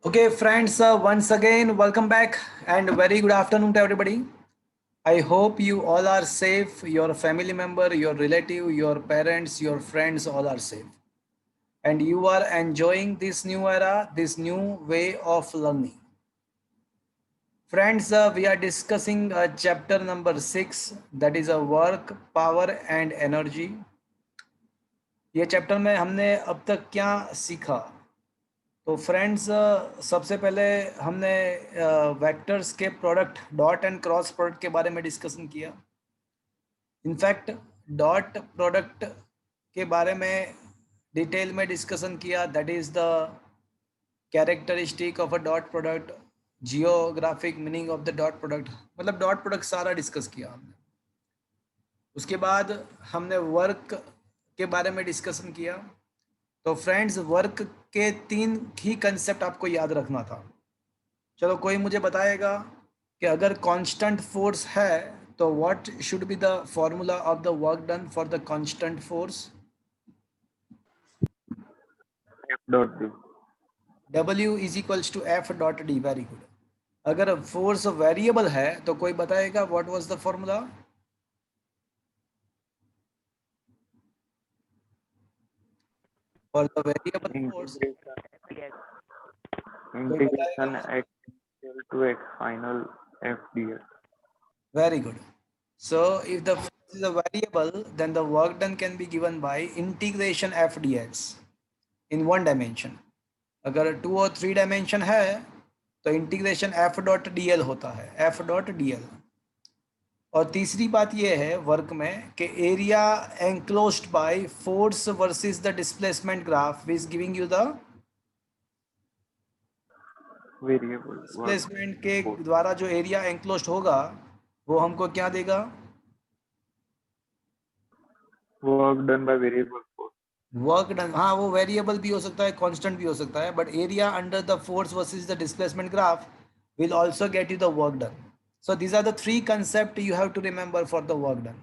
Okay, friends, once again, welcome back and very good afternoon to everybody. I hope you all are safe, your family member, your relative, your parents, your friends, all are safe. And you are enjoying this new era, this new way of learning. Friends, we are discussing chapter number 6, that is a work, power and energy. ये chapter में हमने अब तक क्या सीखा? तो friends, सबसे पहले हमने वेक्टर्स के product dot and cross product के बारे में डिस्कशन किया. इनफैक्ट डॉट प्रोडक्ट के बारे में डिटेल में डिस्कशन किया. That is the characteristic of a dot product, geographic meaning of the dot product, मतलब डॉट प्रोडक्ट सारा डिस्कस किया हमने. उसके बाद हमने वर्क के बारे में डिस्कशन किया. तो फ्रेंड्स, वर्क के 3 ही कंसेप्ट आपको याद रखना था. चलो, कोई मुझे बताएगा कि अगर कांस्टेंट फोर्स है तो what should be the formula of the work done for the constant force? F dot D. W is equals to F dot D. Very good. अगर फोर्स वेरिएबल है तो कोई बताएगा what was the formula? For the variable force कोई Integration बताएगा? x initial to x final F ds. Very good. So if the force is a variable, then the work done can be given by integration f dx in one dimension. अगर 2 और 3 dimension है तो integration F dot D L होता है, F dot D L. और तीसरी बात यह है वर्क में कि area enclosed by force versus the displacement graph is giving you the Variable work displacement के force. द्वारा जो एरिया एंक्लोज्ड होगा वो हमको क्या देगा? Work done by variable force. Work done. हाँ, वो वेरिएबल भी हो सकता है, कांस्टेंट भी हो सकता है, but area under the force versus the displacement graph will also get you the work done. So these are the 3 concept you have to remember for the work done.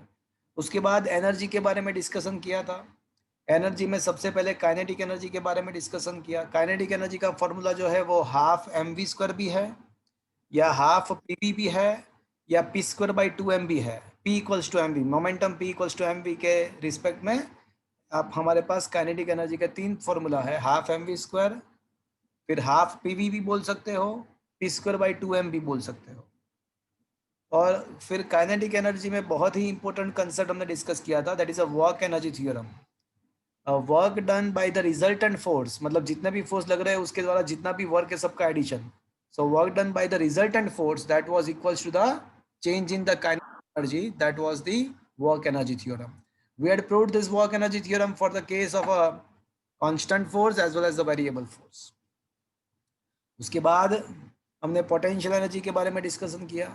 उसके बाद एनर्जी के बारे में discussion किया था. Energy में सबसे पहले काइनेटिक एनर्जी के बारे में डिस्कशन किया. काइनेटिक एनर्जी का फॉर्मूला जो है वो हाफ एम वी स्क्वायर भी है, या हाफ पी वी भी है, या पी स्क्वायर बाई 2 एम है. P equals to M V, momentum P equals to M V के रिस्पेक्ट में आप हमारे पास काइनेटिक एनर्जी का 3 फॉर्मूला है. हाफ एम वी स्क्वायर, फिर हाफ पी वी भी बोल सकते हो, पी स्क्वायर बाई 2 एम भी बोल सकते हो. और फिर काइनेटिक एनर्जी में बहुत ही इंपॉर्टेंट कंसेप्ट हमने डिस्कस किया था, that is a work energy theorem. Work done by the resultant force, मतलब जितने भी फोर्स लग रहे हैं उसके द्वारा जितना भी वर्क है सबका addition. So work done by the resultant force that was equals to the change in the kinetic energy, that was the work energy theorem. We had proved this work energy theorem for the case of a constant force as well as the variable force. उसके बाद हमने potential energy के बारे में discussion किया,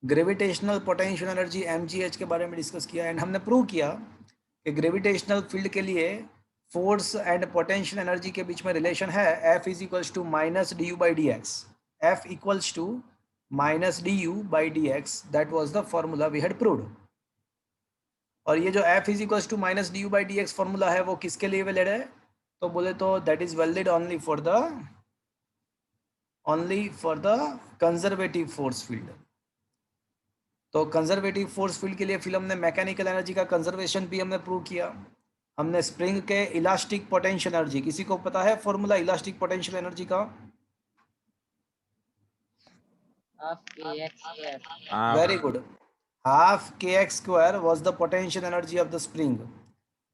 gravitational potential energy MGH के बारे में डिस्कस किया, एंड हमने प्रूव किया कि ग्रेविटेशनल फील्ड के लिए फोर्स एंड पोटेंशियल एनर्जी के बीच में रिलेशन है. F is equals to minus D U by D X. F equals to minus D U by D X. That was the formula we had proved. और ये जो F is equals to minus D U by D X formula है वो किसके लिए valid है? तो बोले तो that is valid only for the conservative force field. तो कंजर्वेटिव फोर्स फील्ड के लिए फिर हमने मैकेनिकल एनर्जी का कंजर्वेशन भी हमने प्रूव किया. हमने स्प्रिंग के इलास्टिक पोटेंशियल एनर्जी, किसी को पता है फॉर्मूला इलास्टिक पोटेंशियल एनर्जी का? Very good. हाफ के x square was the potential energy of the spring.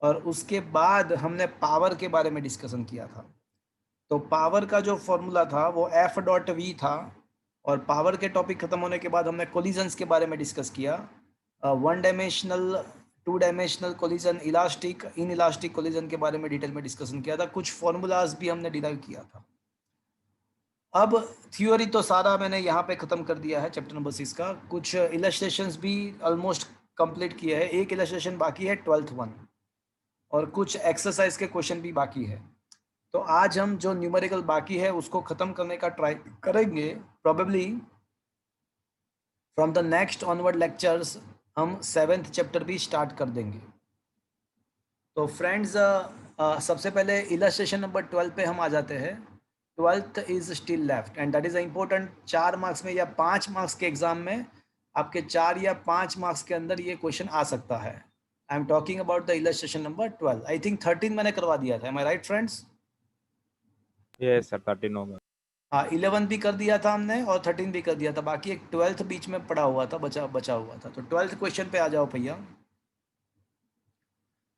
और उसके बाद हमने पावर के बारे में डिस्कशन किया था. तो पावर का जो फॉर्मूला था वो एफ डॉट वी था. और पावर के टॉपिक खत्म होने के बाद हमने कोलिजन्स के बारे में डिस्कस किया. 1 dimensional, 2 dimensional collision, elastic, in elastic collision के बारे में डिटेल में डिस्कशन किया था. कुछ फॉर्मूलाज भी हमने डिराइव किया था. अब थ्योरी तो सारा मैंने यहाँ पे ख़त्म कर दिया है चैप्टर नंबर 6 का. कुछ इलस्ट्रेशंस भी ऑलमोस्ट कंप्लीट किए हैं. एक इलस्ट्रेशन बाकी है 12th 1, और कुछ एक्सरसाइज के क्वेश्चन भी बाकी है. तो आज हम जो न्यूमेरिकल बाकी है उसको ख़त्म करने का ट्राई करेंगे. Probably from the next onward lectures हम 7th चैप्टर भी स्टार्ट कर देंगे. तो फ्रेंड्स, सबसे पहले इलस्ट्रेशन नंबर 12 पे हम आ जाते हैं. 12th is still left and that is important. 4 marks में या 5 मार्क्स के एग्जाम में आपके 4 या 5 मार्क्स के अंदर ये क्वेश्चन आ सकता है. I am talking about the illustration number 12. I think 13 मैंने करवा दिया था. M I right friends? Yes sir 13 होगा. हाँ, 11 भी कर दिया था हमने और 13 भी कर दिया था. बाकी एक 12th बीच में पड़ा हुआ था, बचा हुआ था. तो 12th क्वेश्चन पे आ जाओ भैया.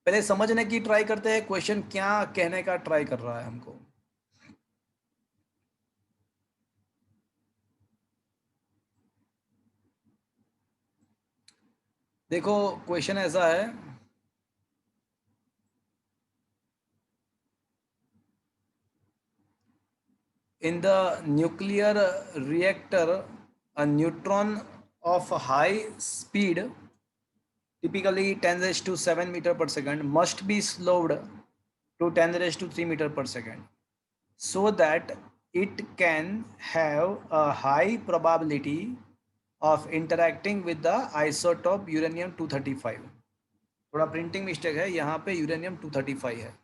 पहले समझने की ट्राई करते हैं क्वेश्चन क्या कहने का ट्राई कर रहा है हमको. देखो क्वेश्चन ऐसा है. In the nuclear reactor, a neutron of high speed, typically 10 raised to 7 meter per second, must be slowed to 10 raised to 3 meter per second, so that it can have a high probability of interacting with the isotope uranium 235. थोड़ा printing mistake है, यहाँ पे uranium 235 है.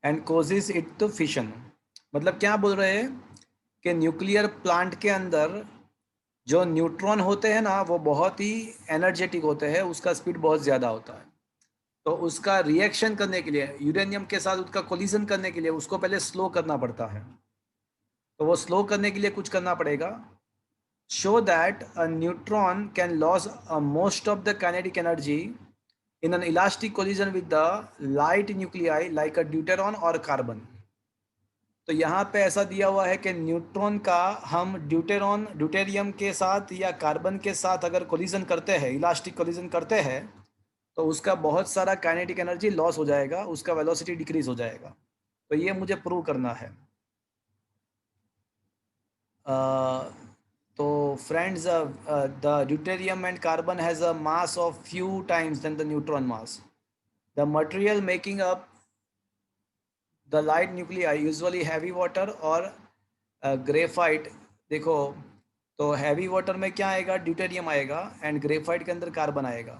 And causes it to fission. मतलब क्या बोल रहे हैं कि न्यूक्लियर प्लांट के अंदर जो न्यूट्रॉन होते हैं ना वो बहुत ही एनर्जेटिक होते हैं, उसका स्पीड बहुत ज़्यादा होता है. तो उसका रिएक्शन करने के लिए यूरेनियम के साथ उसका कोलिजन करने के लिए उसको पहले स्लो करना पड़ता है. तो वो स्लो करने के लिए कुछ करना पड़ेगा. Show that a neutron can loss most of the kinetic energy in an elastic collision with the light nuclei like a deuteron or carbon. तो यहाँ पे ऐसा दिया हुआ है कि न्यूट्रॉन का हम ड्यूटेरियम के साथ या कार्बन के साथ अगर कोलिजन करते हैं, इलास्टिक कोलिजन करते हैं, तो उसका बहुत सारा काइनेटिक एनर्जी लॉस हो जाएगा, उसका वेलोसिटी डिक्रीज हो जाएगा. तो ये मुझे प्रूव करना है. तो friends, the deuterium and carbon has a mass of few times than the neutron mass. The material making up the light nuclei usually heavy water और graphite. देखो तो हैवी वाटर में क्या आएगा, ड्यूटेरियम आएगा एंड ग्रेफाइट के अंदर carbon आएगा.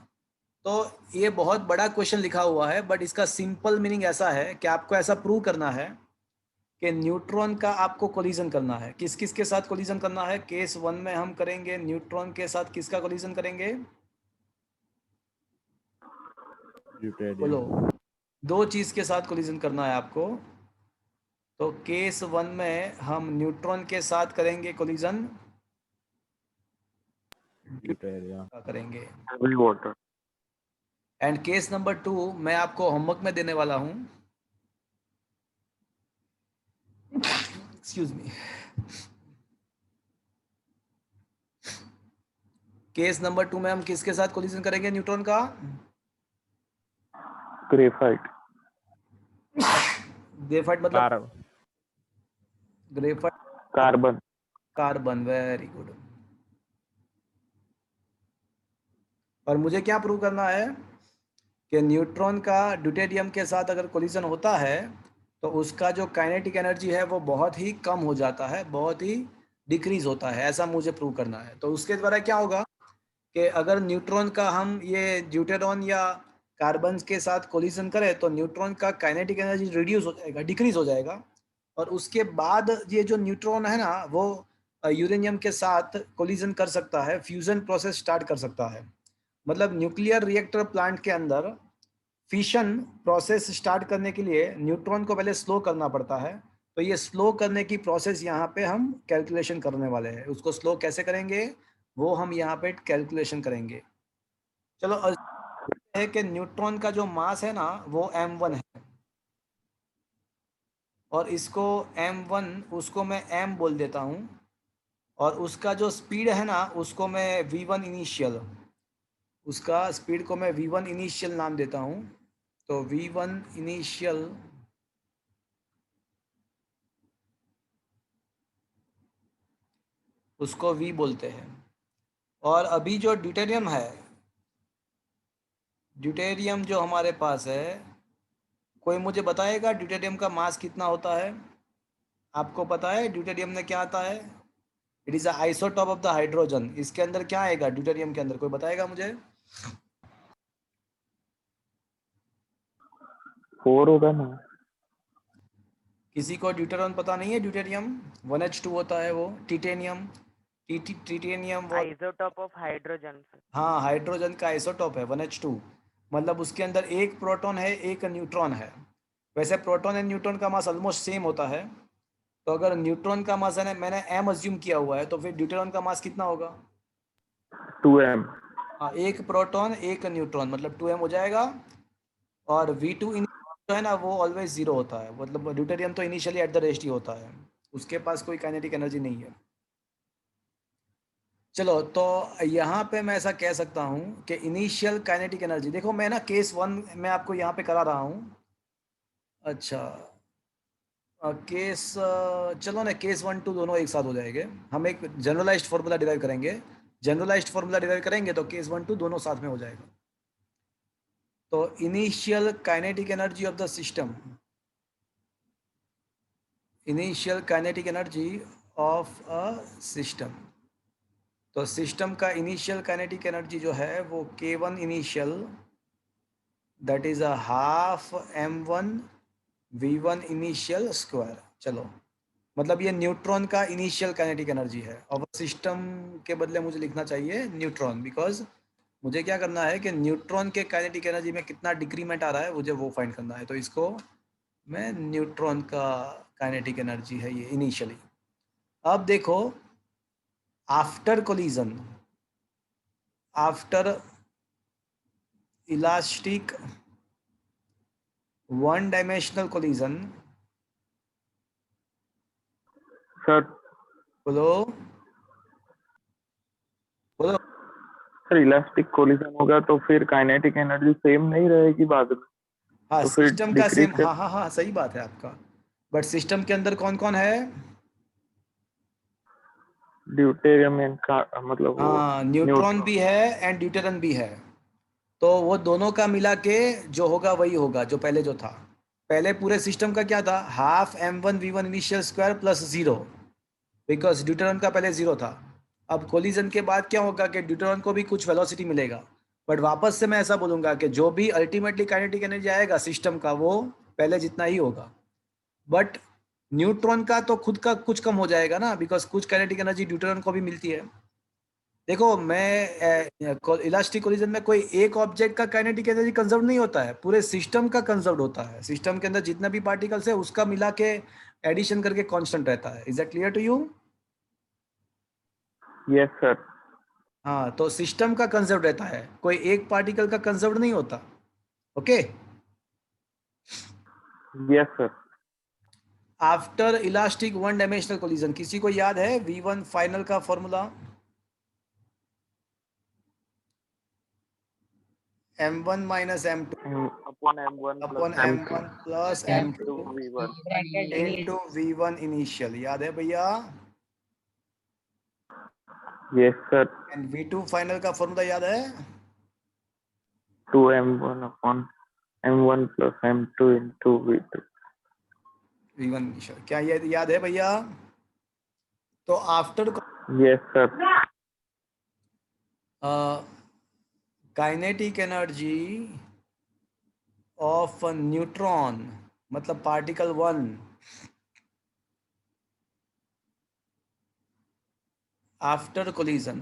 तो ये बहुत बड़ा क्वेश्चन लिखा हुआ है, बट इसका सिंपल मीनिंग ऐसा है कि आपको ऐसा प्रूव करना है कि न्यूट्रॉन का आपको कोलिजन करना है. किस किस के साथ कोलिजन करना है? केस 1 में हम करेंगे न्यूट्रॉन के साथ किसका कोलिजन करेंगे? बोलो. 2 चीज़ के साथ कोलिजन करना है आपको. तो केस 1 में हम न्यूट्रॉन के साथ करेंगे कोलिजन, करेंगे. heavy water. And case number 2 मैं आपको होमवर्क में देने वाला हूं. Excuse me. केस नंबर 2 में हम किसके साथ कोलिजन करेंगे न्यूट्रॉन का? Graphite. ग्रेफाइट मतलब graphite Carbon. Carbon. Very good. और मुझे क्या प्रूव करना है कि न्यूट्रॉन का ड्यूटेरियम के साथ अगर कोलिजन होता है तो उसका जो काइनेटिक एनर्जी है वो बहुत ही कम हो जाता है, बहुत ही डिक्रीज होता है. ऐसा मुझे प्रूव करना है. तो उसके द्वारा क्या होगा कि अगर न्यूट्रॉन का हम ये ड्यूटेरॉन या कार्बन के साथ कोलिजन करें तो न्यूट्रॉन का काइनेटिक एनर्जी रिड्यूस हो जाएगा, डिक्रीज हो जाएगा. और उसके बाद ये जो न्यूट्रॉन है ना वो यूरेनियम के साथ कोलिजन कर सकता है, फ्यूजन प्रोसेस स्टार्ट कर सकता है. मतलब न्यूक्लियर रिएक्टर प्लांट के अंदर फिशन प्रोसेस स्टार्ट करने के लिए न्यूट्रॉन को पहले स्लो करना पड़ता है. तो ये स्लो करने की प्रोसेस यहाँ पे हम कैलकुलेशन करने वाले हैं. उसको स्लो कैसे करेंगे वो हम यहाँ पे कैलकुलेशन करेंगे. चलो है कि न्यूट्रॉन का जो मास है ना वो m1 है और इसको m1 उसको मैं m बोल देता हूँ और उसका जो स्पीड है ना उसको मैं v1 इनिशियल, उसका स्पीड को मैं v1 इनिशियल नाम देता हूँ. तो v1 इनिशियल उसको v बोलते हैं. और अभी जो ड्यूटेरियम है, ड्यूटेरियम जो हमारे पास है, कोई मुझे बताएगा ड्यूटेरियम का मास कितना होता है? आपको पता है ड्यूटेरियम में क्या आता है? It is isotope of the hydrogen. इसके अंदर क्या आएगा ड्यूटेरियम के अंदर, कोई बताएगा मुझे? 4 होगा ना? किसी को ड्यूटेरियम पता नहीं है? ड्यूटेरियम 1H2 होता है वो। टिटेनियम, टिटेनियम वो, आइसोटॉप ऑफ हाइड्रोजन। हाँ हाइड्रोजन का आइसोटॉप है 1H2। मतलब उसके अंदर एक प्रोटॉन है एक न्यूट्रॉन है। वैसे प्रोटॉन एंड न्यूट्रॉन का मास ऑलमोस्ट सेम होता है, तो अगर न्यूट्रॉन का मास है मैंने m अज्यूम किया हुआ है, तो फिर ड्यूटेरॉन का मास कितना होगा? 2m। हाँ, एक प्रोटॉन एक न्यूट्रॉन मतलब 2m हो जाएगा। और V2 जो है ना वो ऑलवेज जीरो होता है, मतलब ड्यूटेरियम तो इनिशियली एट द रेस्ट ही होता है, उसके पास कोई काइनेटिक एनर्जी नहीं है। चलो तो यहाँ पे मैं ऐसा कह सकता हूँ कि इनिशियल काइनेटिक एनर्जी, देखो मैं ना केस 1 मैं आपको यहाँ पे करा रहा हूँ। अच्छा, केस चलो ना केस 1 2 दोनों एक साथ हो जाएंगे। हम एक जनरलाइज्ड फार्मूला डिराइव करेंगे, जनरलाइज्ड फार्मूला डिराइव करेंगे तो केस 1 2 दोनों साथ में हो जाएगा। तो initial kinetic energy of the system, initial kinetic energy of a system, तो सिस्टम का इनिशियल काइनेटिक एनर्जी जो है वो K1 initial that is a half m1 v1 initial square. चलो मतलब ये न्यूट्रॉन का इनिशियल काइनेटिक एनर्जी है, और सिस्टम के बदले मुझे लिखना चाहिए न्यूट्रॉन, बिकॉज मुझे क्या करना है कि न्यूट्रॉन के काइनेटिक एनर्जी में कितना डिक्रीमेंट आ रहा है मुझे वो फाइंड करना है। तो इसको मैं न्यूट्रॉन का काइनेटिक एनर्जी है ये इनिशियली। अब देखो after collision, after elastic one dimensional collision, sir बोलो बोलो। सर इलास्टिक कोलिजन होगा तो फिर काइनेटिक एनर्जी सेम नहीं रहेगी बाद में, हाँ तो फिर सिस्टम का डिक्रीज सेम, कर। हाँ हाँ हाँ सही बात है आपका। बट सिस्टम के अंदर कौन कौन है? ड्यूटेरियम का मतलब वो हाँ न्यूट्रॉन न्यूट्रॉन। भी है एंड ड्यूटेरन भी है। तो वो दोनों का मिला के जो होगा वही होगा जो पहले जो था। पहले पूरे सिस्टम का क्या था? Half m1 v1 initial square plus zero, because deuteron का पहले जीरो था। अब कोलिजन के बाद क्या होगा कि ड्यूटेरन को भी कुछ वेलोसिटी मिलेगा, बट वापस से मैं ऐसा बोलूंगा कि जो भी अल्टीमेटली काइनेटिक एनर्जी आएगा सिस्टम का वो पहले जितना ही होगा। बट न्यूट्रॉन का तो खुद का कुछ कम हो जाएगा ना, बिकॉज कुछ काइनेटिक एनर्जी ड्यूटेरन को भी मिलती है। देखो मैं इलास्टिक कोलिजन में कोई एक ऑब्जेक्ट का काइनेटिक एनर्जी कंजर्व नहीं होता है, पूरे सिस्टम का कंजर्व होता है। सिस्टम के अंदर जितने भी पार्टिकल्स है उसका मिला के एडिशन करके कांस्टेंट रहता है। Is that clear to you? Yes sir. हाँ तो सिस्टम का कंजर्व रहता है, कोई एक पार्टिकल का कंजर्व नहीं होता। Okay, yes sir. After elastic one dimensional collision किसी को याद है V1 फाइनल का formula? m1 minus m2 upon m1 upon plus m2 m1 plus into m2 v1। Into V1 initial, याद है भैया? Yes sir. And V2 final का formula याद है? 2m1 upon m1 plus m2 into v2। V1 initial, क्या ये याद है भैया? तो after yes sir. Kinetic energy of neutron मतलब पार्टिकल 1 आफ्टर कोलिजन,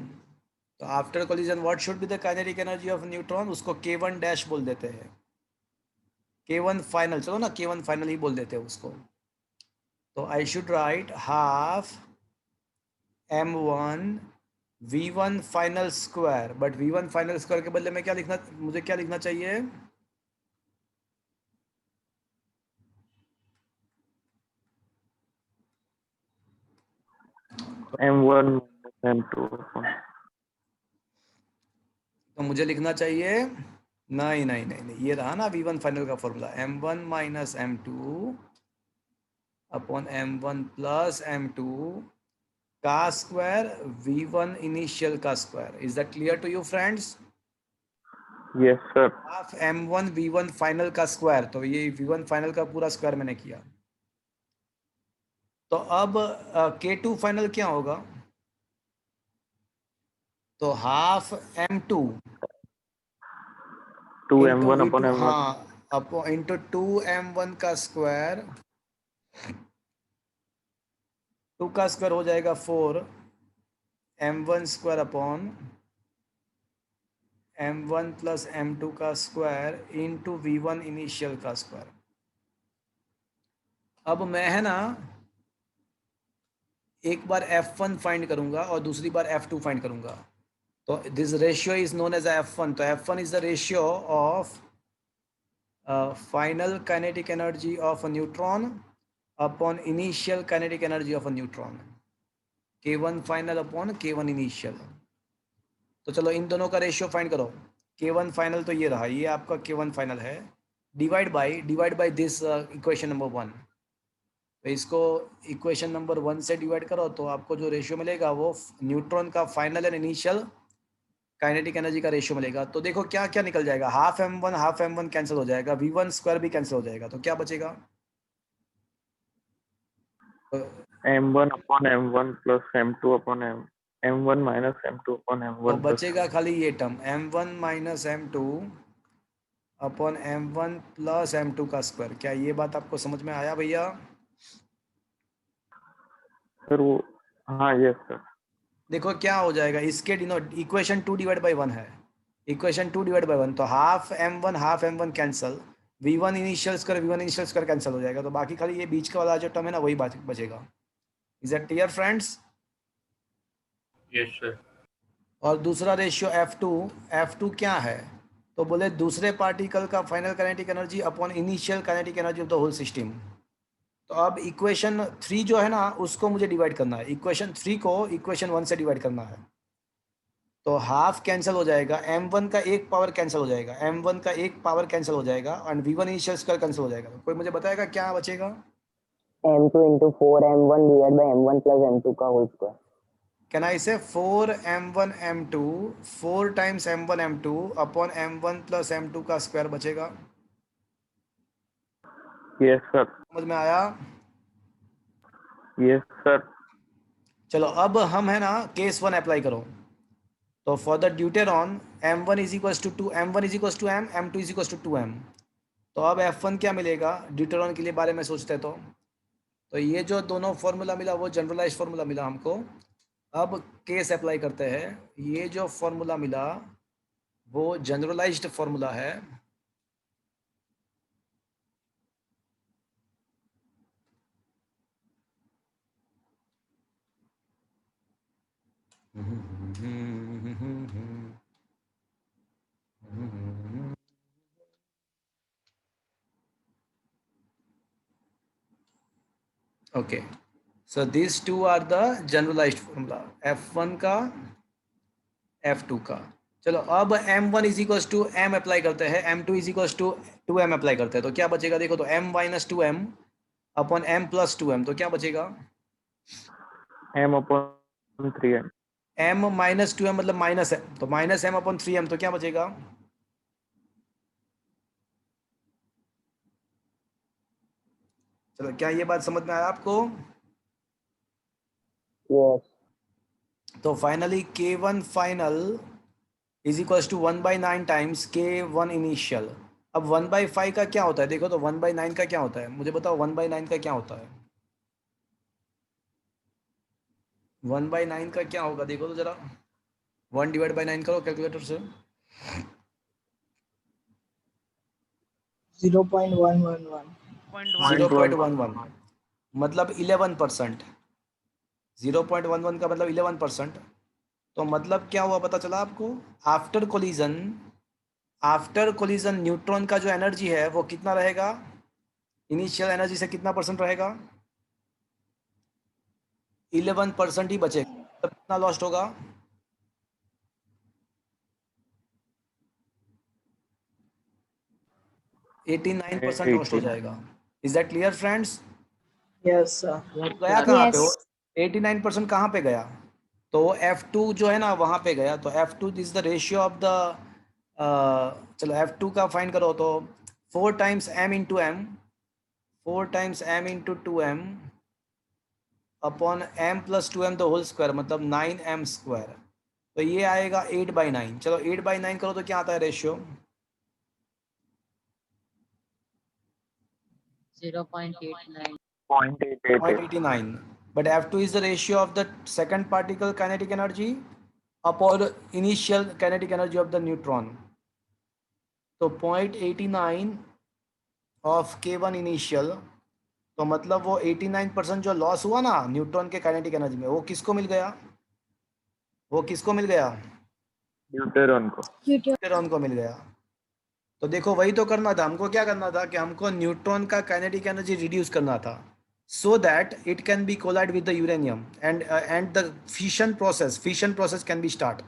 तो after collision what should be the kinetic energy of neutron? उसको K1 डैश बोल देते हैं, K1 फाइनल। चलो ना K1 फाइनल ही बोल देते हैं उसको। तो I should write half m1 v1 final square, but v1 final square के बदले में क्या लिखना, मुझे क्या लिखना चाहिए? m1 m2 upon. तो मुझे लिखना चाहिए, नहीं नहीं नहीं नहीं, ये रहा ना v1 फाइनल का formula, m1 minus m2 upon m1 plus m2 का स्क्वायर v1 इनिशियल का square. Is that clear to you friends? Yes sir. Half m1 v1 final का स्क्वायर, तो ये v1 फाइनल का पूरा स्क्वायर मैंने किया। तो अब K2 फाइनल क्या होगा? तो half M2 इंटू2m1 V2, upon m1 हाँ अपो इंटू 2m1 का स्क्वायर, 2 का स्क्वायर हो जाएगा 4m1 square upon m1 plus m2 का स्क्वायर इंटू V1 इनिशियल का स्क्वायर। अब मैं है ना एक बार F1 फाइंड करूंगा और दूसरी बार F2 फाइंड करूंगा। तो this ratio is known as F1। तो F1 is the ratio of final kinetic energy of a neutron upon initial kinetic energy of a neutron, K1 final upon K1 initial. तो चलो इन दोनों का ratio find करो। K1 final तो ये रहा, ये आपका K1 फाइनल है, divide by this equation number 1। तो इसको इक्वेशन नंबर 1 से डिवाइड करो तो आपको जो रेशियो मिलेगा वो न्यूट्रॉन का final and initial kinetic energy का रेशियो मिलेगा। तो देखो क्या क्या निकल जाएगा, हाफ एम वन कैंसिल हो जाएगा, V1 स्क्वायर भी कैंसिल हो जाएगा, तो क्या बचेगा? तो m1 upon m1 plus m2 upon m1 minus m2 upon m1 plus बचेगा खाली ये term M1 minus M2 upon M1 plus M2 का स्क्वायर। क्या ये बात आपको समझ में आया भैया? सर वो, हाँ यस सर। देखो क्या हो जाएगा, इसके डिनोट इक्वेशन 2 डिवाइड बाई 1 है, इक्वेशन 2 डिवाइड बाई 1, तो half M one cancel, V1 initial square cancel हो जाएगा, तो बाकी खाली ये बीच का वाला जो टर्म है ना वही बचेगा। Is that clear friends? Yes sir. और दूसरा रेशियो F2 क्या है? तो बोले दूसरे पार्टिकल का final kinetic energy upon initial kinetic energy of the whole system. तो अब इक्वेशन 3 जो है ना उसको मुझे डिवाइड करना है, इक्वेशन 3 को इक्वेशन 1 से डिवाइड करना है। तो हाफ कैंसिल हो जाएगा, M1 का एक पावर कैंसिल हो जाएगा, M1 का एक पावर कैंसिल हो जाएगा and V1 initial square cancel हो जाएगा। कोई मुझे बताएगा क्या बचेगा? M2 into 4m1 divided by m1 plus m2 का होल स्क्वायर। कैन आई से 4m1 m2 4 times m1 m2 upon m1 plus m2 का स्क्वायर बचेगा। Yes sir. समझ में आया? Yes sir. चलो अब हम है ना केस 1 अप्लाई करो। तो for the deuteron m1 is equal to 2, m1 is equal to m, m2 is equal to 2m। तो अब F1 क्या मिलेगा ड्यूटेरॉन के लिए बारे में सोचते हैं तो ये जो दोनों फॉर्मूला मिला वो जनरलाइज फॉर्मूला मिला हमको। अब केस अप्लाई करते हैं, ये जो फॉर्मूला मिला वो जनरलाइज्ड फॉर्मूला है। Okay, so this two are the generalised formula, F1 का F2 का। चलो अब M1 is equal to M apply करते हैं, M2 is equal to 2M apply करते हैं, तो क्या बचेगा देखो, तो M minus 2M upon M plus 2M, तो क्या बचेगा? m upon 3m। M minus 2M मतलब माइनस है, तो माइनस M अपॉन 3M, तो क्या बचेगा? चलो क्या ये बात समझ में आया आपको? यस। तो finally K1 final is equal to 1/9 times K1 initial. अब 1/5 का क्या होता है देखो, तो 1/9 का क्या होता है मुझे बताओ, 1/9 का क्या होता है? 1/9 का क्या होगा देखो तो जरा, 1 डिवाइड बाई 9 करो कैलकुलेटर से। 0.111। 0.11 मतलब 11%। 0.11 का मतलब 11%। तो मतलब क्या हुआ पता चला आपको? आफ्टर कोलिजन न्यूट्रॉन का जो एनर्जी है वो कितना रहेगा? इनिशियल एनर्जी से कितना परसेंट रहेगा? 11% ही बचेगा। तब कितना लॉस्ट होगा? 89% लॉस्ट हो जाएगा। Is that clear friends? Yes sir. गया कहाँ पे वो? Yes. 89% कहाँ पे गया? तो F2 जो है ना वहाँ पे गया। तो F2 is the ratio of the, चलो F2 का फाइंड करो तो 4 times M into M, 4 times M into 2M upon m plus 2m the whole square मतलब 9m स्क्वायर, तो ये आएगा 8/9। चलो 8/9 करो तो क्या आता है ratio? 0.89. 0.88. 0.89, but F2 is the ratio of the second particle kinetic energy upon initial kinetic energy of the neutron. तो 0.89 ऑफ K1 इनिशियल, तो मतलब वो 89% जो लॉस हुआ ना न्यूट्रॉन के काइनेटिक एनर्जी में, वो किसको मिल गया? वो किसको मिल गया? ड्यूटेरॉन को। न्यूट्रॉन को मिल गया। तो देखो वही तो करना था हमको, क्या करना था कि हमको न्यूट्रॉन का काइनेटिक एनर्जी रिड्यूस करना था so that it can be collide with the uranium and the fission process can be start.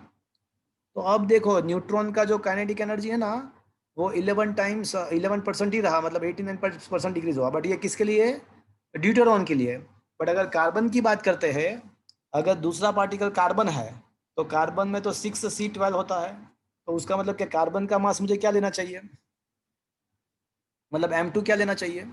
तो अब देखो न्यूट्रॉन का जो काइनेटिक एनर्जी है ना वो 11% ही रहा, मतलब 89% डिक्रीज हुआ, बट ये किसके लिए? ड्यूटेरॉन के लिए। बट अगर कार्बन की बात करते हैं, अगर दूसरा पार्टिकल कार्बन है तो कार्बन में तो 6C12 होता है, तो उसका मतलब क्या कार्बन का मास मुझे क्या लेना चाहिए, मतलब M2 क्या लेना चाहिए?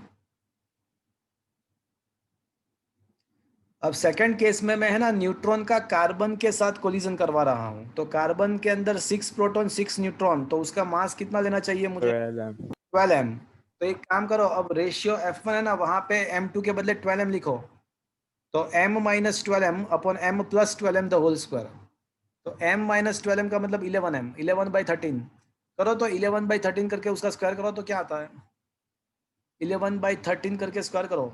अब सेकंड केस में मैं है ना न्यूट्रॉन का कार्बन के साथ कोलिजन करवा रहा हूँ, तो कार्बन के अंदर 6 प्रोटॉन 6 न्यूट्रॉन, तो उसका मास कितना लेना चाहिए मुझे? 12m. 12m। तो एक काम करो, अब रेशियो F1 है ना वहां पे M2 के बदले 12m लिखो, तो m minus 12m upon m plus 12m the whole square, तो m माइनस 12m का मतलब 11m, 11/13 करो, तो 11/13 करके उसका स्क्वायर करो तो क्या आता है? 11/13 करके स्क्वायर करो।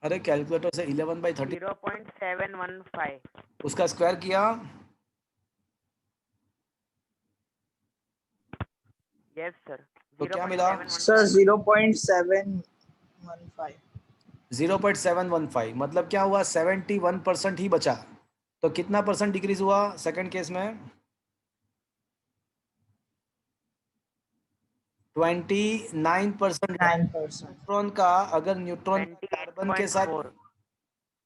अरे कैलकुलेटर से 11/13 0.715. उसका स्क्वायर किया, Yes, sir. तो क्या मिला? 0.715. सर 0.715. 0.715 मतलब क्या हुआ? 71% ही बचा, तो कितना परसेंट डिक्रीज हुआ सेकंड केस में? 29%। 9%. न्यूट्रॉन का अगर न्यूट्रॉन कार्बन के साथ, 28.4.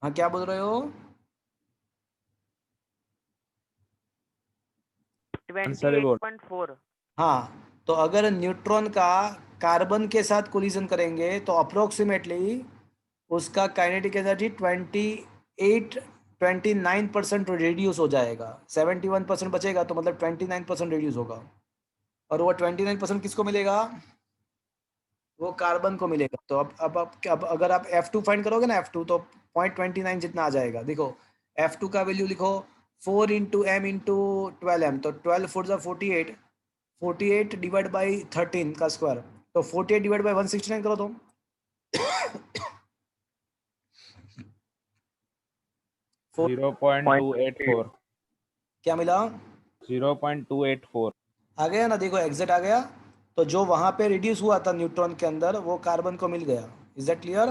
हाँ क्या बोल रहे हो? 28.4. हाँ, तो अगर न्यूट्रॉन का कार्बन के साथ कोलिजन करेंगे तो अप्रोक्सीमेटली उसका काइनेटिक एनर्जी 29% रिड्यूस हो जाएगा, 71% बचेगा, तो मतलब 29% रिड्यूस होगा, और वो 29% किसको मिलेगा? वो कार्बन को मिलेगा। तो अब अगर आप F2 फाइंड करोगे ना, F2 तो 0.29 जितना आ जाएगा। देखो F2 का वैल्यू लिखो 4 इंटू m इंटू 12m, तो 12 4 जा 48, 48 डिवाइड बाई 13 का स्क्वायर, तो 48 डिवाइड बाई 169 करो तो 0.284. क्या मिला? 0.284. आ गया ना, देखो एग्जैक्ट आ गया। तो जो वहां पे रिड्यूस हुआ था न्यूट्रॉन के अंदर वो कार्बन को मिल गया। Is that clear?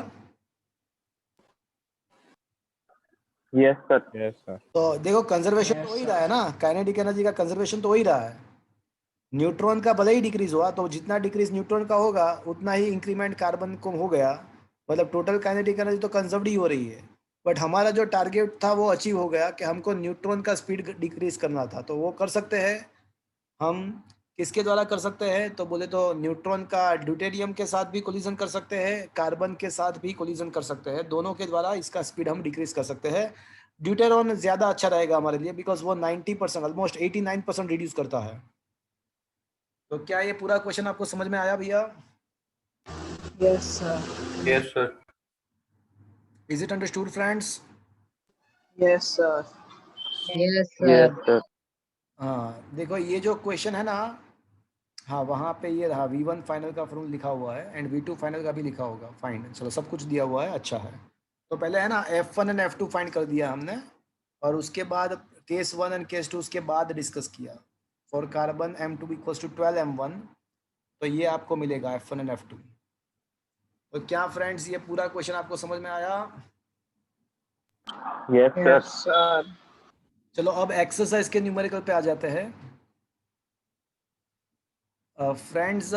Yes sir. Yes, sir. तो देखो कंजर्वेशन Yes, तो हो ही sir. रहा है ना, काइनेटिक एनर्जी का कंजर्वेशन तो हो ही रहा है। न्यूट्रॉन का भले ही डिक्रीज हुआ, तो जितना डिक्रीज न्यूट्रॉन का होगा उतना ही इंक्रीमेंट कार्बन को हो गया, मतलब टोटल काइनेटिक एनर्जी तो कंजर्व्ड ही हो रही है। बट हमारा जो टारगेट था वो अचीव हो गया कि हमको न्यूट्रॉन का स्पीड डिक्रीज करना था, तो वो कर सकते हैं हम। किसके द्वारा कर सकते हैं? तो बोले तो न्यूट्रॉन का ड्यूटेरियम के साथ भी कोलिजन कर सकते हैं, कार्बन के साथ भी कोलिजन कर सकते हैं, दोनों के द्वारा इसका स्पीड हम डिक्रीज कर सकते हैं। ड्यूटेरॉन ज़्यादा अच्छा रहेगा हमारे लिए, बिकॉज वो 90% ऑलमोस्ट 89% रिड्यूस करता है। तो क्या ये पूरा क्वेश्चन आपको समझ में आया भैया? Yes, sir. Yes, sir. Is it understood friends? Yes, sir. Yes, sir. Yes sir. हाँ देखो ये जो क्वेश्चन है ना, हाँ वहाँ पे ये रहा V1 फाइनल का फॉर्मूला लिखा हुआ है एंड V2 फाइनल का भी लिखा होगा। फाइन, चलो सब कुछ दिया हुआ है, अच्छा है। तो पहले है ना F1 एंड F2 फाइंड कर दिया हमने, और उसके बाद केस 1 एंड केस 2 उसके बाद डिस्कस किया। For carbon M2 equals to 12m1, तो ये आपको मिलेगा F1 एंड F2। तो क्या फ्रेंड्स ये पूरा क्वेश्चन आपको समझ में आया? Yes sir. Yes, sir. चलो अब एक्सरसाइज के न्यूमेरिकल पे आ जाते हैं। फ्रेंड्स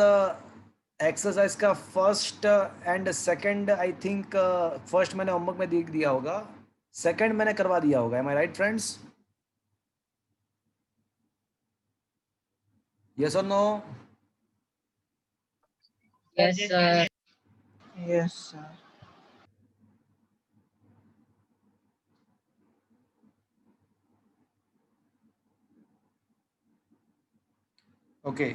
एक्सरसाइज का first and second, I think first मैंने होमवर्क में देख दिया होगा, सेकंड मैंने करवा दिया होगा। Am I right friends? Yes और no? Yes, sir. Yes, sir. Okay,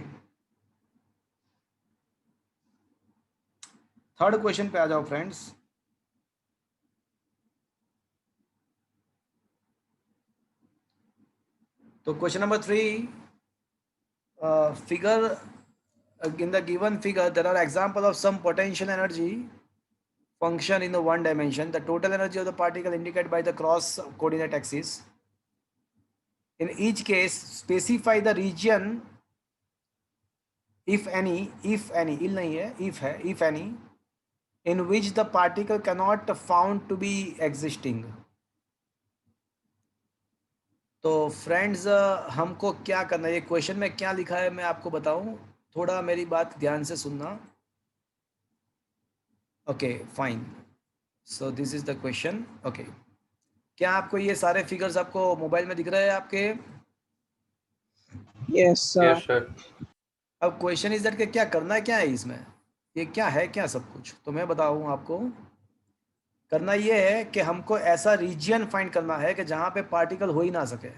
third question पे आ जाओ फ्रेंड्स। तो question number 3, figure in the given figure there are example of some potential energy function in the one dimension. The total energy of the particle indicated by the cross coordinate axis. In each case specify the region if any ill nahi hai, if any in which the particle cannot found to be existing. तो friends हमको क्या करना है, ये question में क्या लिखा है मैं आपको बताऊं, थोड़ा मेरी बात ध्यान से सुनना। Okay fine, so this is the question. Okay, क्या आपको ये सारे फिगर्स आपको मोबाइल में दिख रहे हैं आपके? Yes, sir. Yes, sir. अब क्वेश्चन इज दैट कि क्या करना है, क्या है इसमें, ये क्या है, क्या सब कुछ, तो मैं बताऊं आपको। करना ये है कि हमको ऐसा रीजन फाइंड करना है कि जहाँ पे पार्टिकल हो ही ना सके,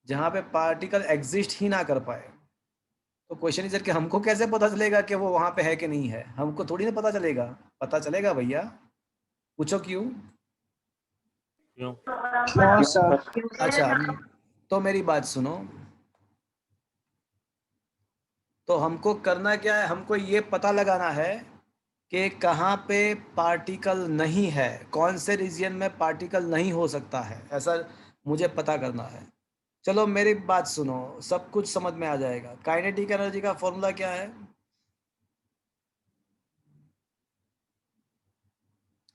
जहाँ पे पार्टिकल एग्जिस्ट ही ना कर पाए। तो क्वेश्चन इज दैट कि हमको कैसे पता चलेगा कि वो वहाँ पे है कि नहीं है? हमको थोड़ी ना पता चलेगा। पता चलेगा भैया, पूछो क्यों? क्यों? No, sir. अच्छा, तो मेरी बात सुनो, तो हमको करना क्या है, हमको ये पता लगाना है कि कहाँ पे पार्टिकल नहीं है, कौन से रीजन में पार्टिकल नहीं हो सकता है, ऐसा मुझे पता करना है। चलो मेरी बात सुनो, सब कुछ समझ में आ जाएगा। काइनेटिक एनर्जी का फॉर्मूला क्या है?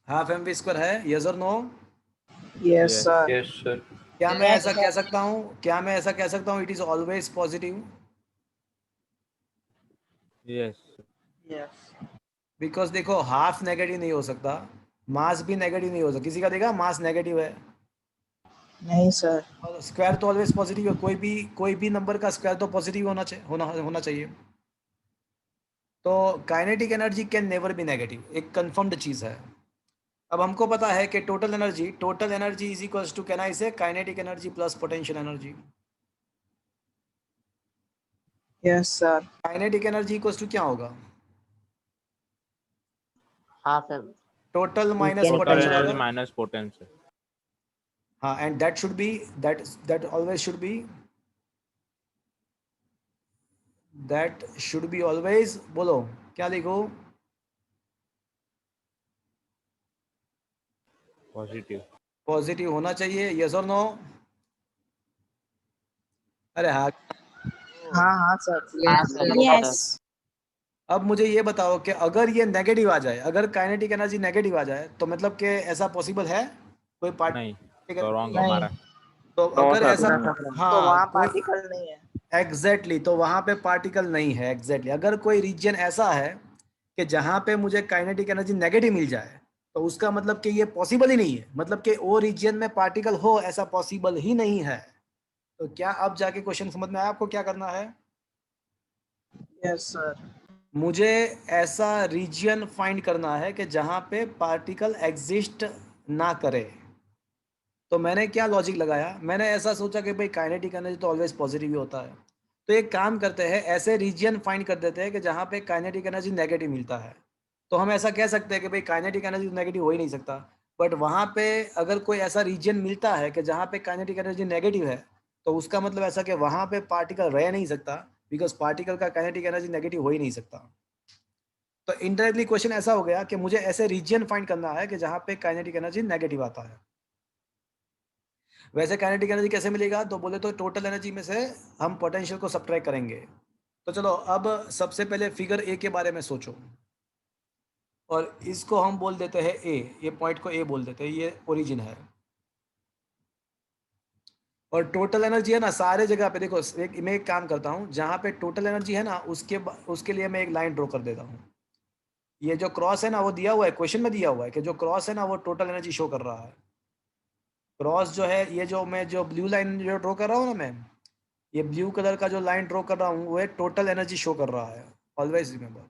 हाफ एम वी स्क्वायर है, यस और no? Yes, Yes. sir. Yes, sir. क्या मैं Yes, ऐसा sir. कह सकता हूँ, क्या मैं ऐसा कह सकता हूँ it is always positive? Yes. Yes. Because देखो हाफ नेगेटिव नहीं हो सकता, मास भी नेगेटिव नहीं हो सकता। किसी का देखा मास नेगेटिव है? नहीं, sir. और स्क्वायर तो ऑलवेज पॉजिटिव है, कोई भी नंबर का स्क्वायर तो पॉजिटिव होना चाहिए। तो kinetic energy can never be negative, एक कंफर्म्ड चीज है। अब हमको पता है कि total energy is equals to, can I say kinetic energy plus potential energy. Yes, sir. Kinetic energy equals to क्या होगा? half m total minus Total Total potential energy होगा। minus potential. हाँ, and that should be, that always should be, that should be always, बोलो क्या लिखो? Positive. Positive होना चाहिए, yes और नो? अरे हाँ। हाँ, sir. Yes, sir. Yes. अब मुझे ये बताओ कि अगर ये नेगेटिव आ जाए, अगर काइनेटिक एनर्जी नेगेटिव आ जाए, तो मतलब कि ऐसा पॉसिबल है कोई पार्ट? नहीं, तो रॉन्ग नहीं। हमारा। तो No, अगर sir. ऐसा, तो हाँ वहाँ कोई, पार्टिकल नहीं है। एग्जैक्टली तो वहाँ पे पार्टिकल नहीं है। एग्जैक्टली अगर कोई रीजन ऐसा है कि जहाँ पे मुझे काइनेटिक एनर्जी नेगेटिव मिल जाए, तो उसका मतलब कि ये पॉसिबल ही नहीं है, मतलब कि वो रीजन में पार्टिकल हो ऐसा पॉसिबल ही नहीं है। तो क्या अब जाके क्वेश्चन समझ में आया आपको क्या करना है? Yes, sir. मुझे ऐसा रीजन फाइंड करना है कि जहाँ पे पार्टिकल एग्जिस्ट ना करे। तो मैंने क्या लॉजिक लगाया, मैंने ऐसा सोचा कि भाई काइनेटिक एनर्जी तो ऑलवेज पॉजिटिव ही होता है, तो एक काम करते हैं, ऐसे रीजन फाइंड कर देते हैं कि जहाँ पे काइनेटिक एनर्जी नेगेटिव मिलता है। तो हम ऐसा कह सकते हैं कि भाई काइनेटिक एनर्जी नेगेटिव हो ही नहीं सकता, बट वहाँ पे अगर कोई ऐसा रीजन मिलता है कि जहाँ पे काइनेटिक एनर्जी नेगेटिव है, तो उसका मतलब ऐसा कि वहाँ पे पार्टिकल रह नहीं सकता, बिकॉज पार्टिकल का काइनेटिक एनर्जी नेगेटिव हो ही नहीं सकता। तो इनडायरेक्टली क्वेश्चन ऐसा हो गया कि मुझे ऐसे रीजन फाइंड करना है कि जहाँ पे काइनेटिक एनर्जी नेगेटिव आता है। वैसे काइनेटिक एनर्जी कैसे मिलेगा, तो बोले तो टोटल एनर्जी में से हम पोटेंशियल को सब्ट्रैक्ट करेंगे। तो चलो अब सबसे पहले फिगर ए के बारे में सोचो, और इसको हम बोल देते हैं ए, ये पॉइंट को ए बोल देते हैं, ये ओरिजिन है। और टोटल एनर्जी है ना सारे जगह पे, देखो मैं एक काम करता हूँ, जहाँ पे टोटल एनर्जी है ना उसके लिए मैं एक लाइन ड्रॉ कर देता हूँ। ये जो क्रॉस है ना वो दिया हुआ है, क्वेश्चन में दिया हुआ है कि जो क्रॉस है ना वो टोटल एनर्जी शो कर रहा है। क्रॉस जो है, ये जो मैं जो ब्लू लाइन जो ड्रॉ कर रहा हूँ ना, मैं ये ब्लू कलर का जो लाइन ड्रॉ कर रहा हूँ वो टोटल एनर्जी शो कर रहा है, ऑलवेज रिमेंबर।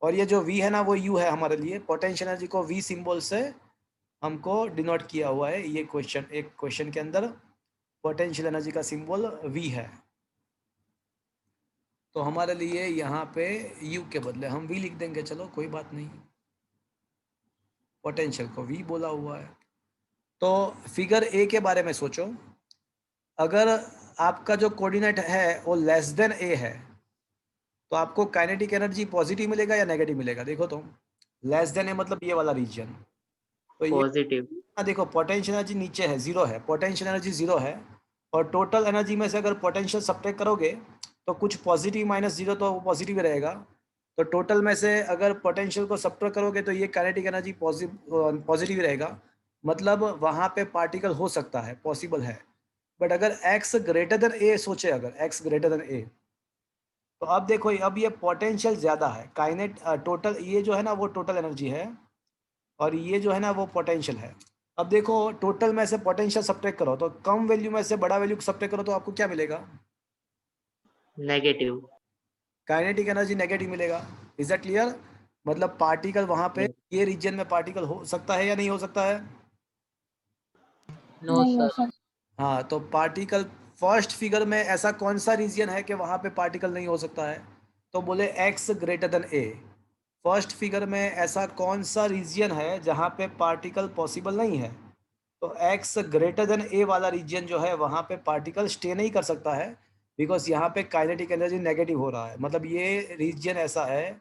और ये जो V है ना वो U है हमारे लिए, पोटेंशियल एनर्जी को V सिंबल से हमको डिनोट किया हुआ है। ये क्वेश्चन के अंदर पोटेंशियल एनर्जी का सिंबल V है। तो हमारे लिए यहाँ पे U के बदले हम V लिख देंगे, चलो कोई बात नहीं, पोटेंशियल को V बोला हुआ है। तो फिगर ए के बारे में सोचो, अगर आपका जो कोऑर्डिनेट है वो लेस देन ए है तो आपको काइनेटिक एनर्जी पॉजिटिव मिलेगा या नेगेटिव मिलेगा? देखो तो, लेस देन ए मतलब ये वाला रीजन, तो ये पॉजिटिव। देखो पोटेंशियल एनर्जी नीचे है, जीरो है, पोटेंशियल एनर्जी जीरो है, और टोटल एनर्जी में से अगर पोटेंशियल सब्ट्रैक्ट करोगे तो कुछ पॉजिटिव माइनस जीरो तो वो पॉजिटिव रहेगा, तो टोटल में से अगर पोटेंशियल को सब्ट्रैक्ट करोगे तो ये काइनेटिक एनर्जी पॉजिटिव रहेगा, मतलब वहाँ पे पार्टिकल हो सकता है, पॉसिबल है। बट अगर x ग्रेटर देन ए सोचे, अगर x ग्रेटर देन ए, तो अब देखो अब ये पोटेंशियल ज़्यादा है, काइनेट टोटल ये जो है ना वो टोटल एनर्जी है और ये जो है ना वो पोटेंशियल है। अब देखो टोटल में से पोटेंशियल सब्ट्रैक्ट करो तो कम वैल्यू में से बड़ा वैल्यू सब्ट्रैक्ट करो तो आपको क्या मिलेगा? नेगेटिव। काइनेटिक एनर्जी नेगेटिव मिलेगा। Is that clear? मतलब पार्टिकल वहां पे ये रीजन में पार्टिकल हो सकता है या नहीं हो सकता है? No, sir. हाँ, तो पार्टिकल फर्स्ट फिगर में ऐसा कौन सा रीजन है कि वहां पे पार्टिकल नहीं हो सकता है? तो बोले x ग्रेटर देन ए। फर्स्ट फिगर में ऐसा कौन सा रीजन है जहाँ पे पार्टिकल पॉसिबल नहीं है? तो x ग्रेटर देन ए वाला रीजन जो है वहाँ पे पार्टिकल स्टे नहीं कर सकता है, बिकॉज यहाँ पे काइनेटिक एनर्जी नेगेटिव हो रहा है, मतलब ये रीजन ऐसा है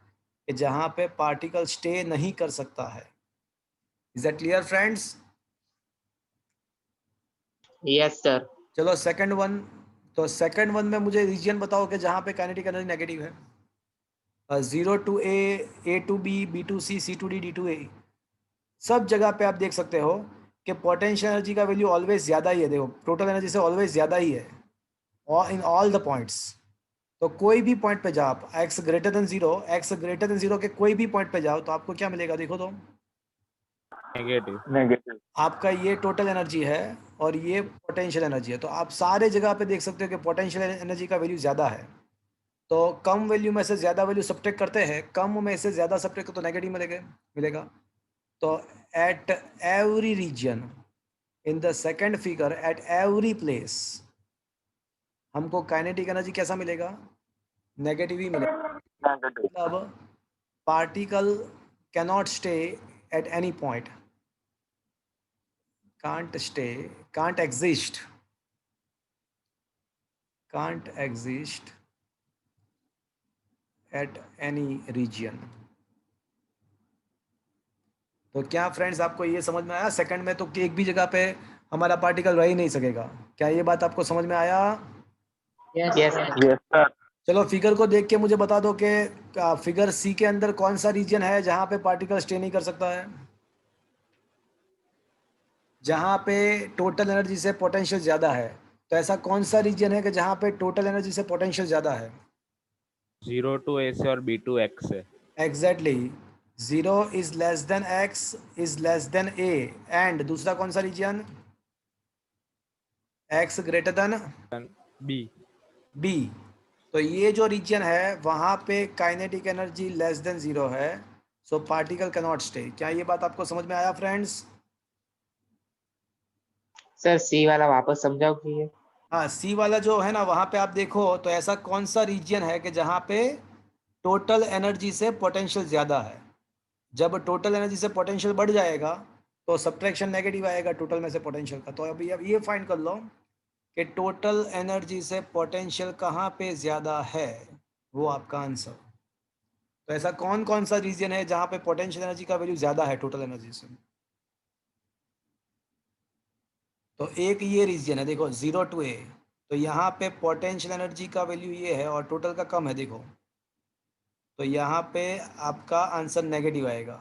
कि जहाँ पे पार्टिकल स्टे नहीं कर सकता है। Is that clear friends? Yes sir. चलो सेकंड वन, तो सेकंड वन में मुझे रीजन बताओ कि जहाँ पे काइनेटिक एनर्जी नेगेटिव है। 0 to A to B, B to C, C to D, D to A, सब जगह पे आप देख सकते हो कि पोटेंशियल एनर्जी का वैल्यू ऑलवेज ज़्यादा ही है। देखो टोटल एनर्जी से ऑलवेज ज़्यादा ही है और इन ऑल द पॉइंट्स। तो कोई भी पॉइंट पे जाओ आप, x ग्रेटर देन जीरो के कोई भी पॉइंट पे जाओ तो आपको क्या मिलेगा? देखो तो, नेगेटिव। नेगेटिव। आपका ये टोटल एनर्जी है और ये पोटेंशियल एनर्जी है, तो आप सारे जगह पे देख सकते हो कि पोटेंशियल एनर्जी का वैल्यू ज़्यादा है। तो कम वैल्यू में से ज़्यादा वैल्यू सब्ट्रैक्ट करते हैं, कम में से ज़्यादा सब्ट्रैक्ट तो नेगेटिव मिलेगा। तो at every region in the second figure, at every place हमको काइनेटिक एनर्जी कैसा मिलेगा? नेगेटिव ही मिलेगा। मतलब particle cannot stay at any point, can't stay, can't exist at any region। तो क्या फ्रेंड्स आपको ये समझ में आया? सेकंड में तो एक भी जगह पे हमारा पार्टिकल रह ही नहीं सकेगा। क्या ये बात आपको समझ में आया? Yes, Yes, sir. Yes sir. चलो फिगर को देख के मुझे बता दो कि फिगर सी के अंदर कौन सा रीजन है जहाँ पे पार्टिकल स्टे नहीं कर सकता है? जहाँ पे टोटल एनर्जी से पोटेंशियल ज़्यादा है, तो ऐसा कौन सा रीजन है कि जहाँ पे टोटल एनर्जी से पोटेंशियल ज़्यादा है? 0 टू ए से और B टू X से। Exactly, 0 is less than x is less than a, and दूसरा कौन सा रीजन? x greater than B। b। तो ये जो रीजन है वहाँ पे काइनेटिक एनर्जी लेस देन 0 है, so particle can not stay. क्या ये बात आपको समझ में आया फ्रेंड्स? सर सी वाला वापस समझाओ प्लीज। हाँ, सी वाला जो है ना वहाँ पे आप देखो तो ऐसा कौन सा रीजन है कि जहाँ पे टोटल एनर्जी से पोटेंशियल ज़्यादा है। जब टोटल एनर्जी से पोटेंशियल बढ़ जाएगा तो सब्ट्रैक्शन नेगेटिव आएगा टोटल में से पोटेंशियल का। तो अभी अब ये फाइंड कर लो कि टोटल एनर्जी से पोटेंशियल कहाँ पे ज़्यादा है, वो आपका आंसर। तो ऐसा कौन कौन सा रीजन है जहाँ पे पोटेंशियल एनर्जी का वैल्यू ज़्यादा है टोटल एनर्जी से? तो एक ये रीजन है, देखो 0 टू ए, तो यहाँ पे पोटेंशियल एनर्जी का वैल्यू ये है और टोटल का कम है, देखो तो यहाँ पे आपका आंसर नेगेटिव आएगा।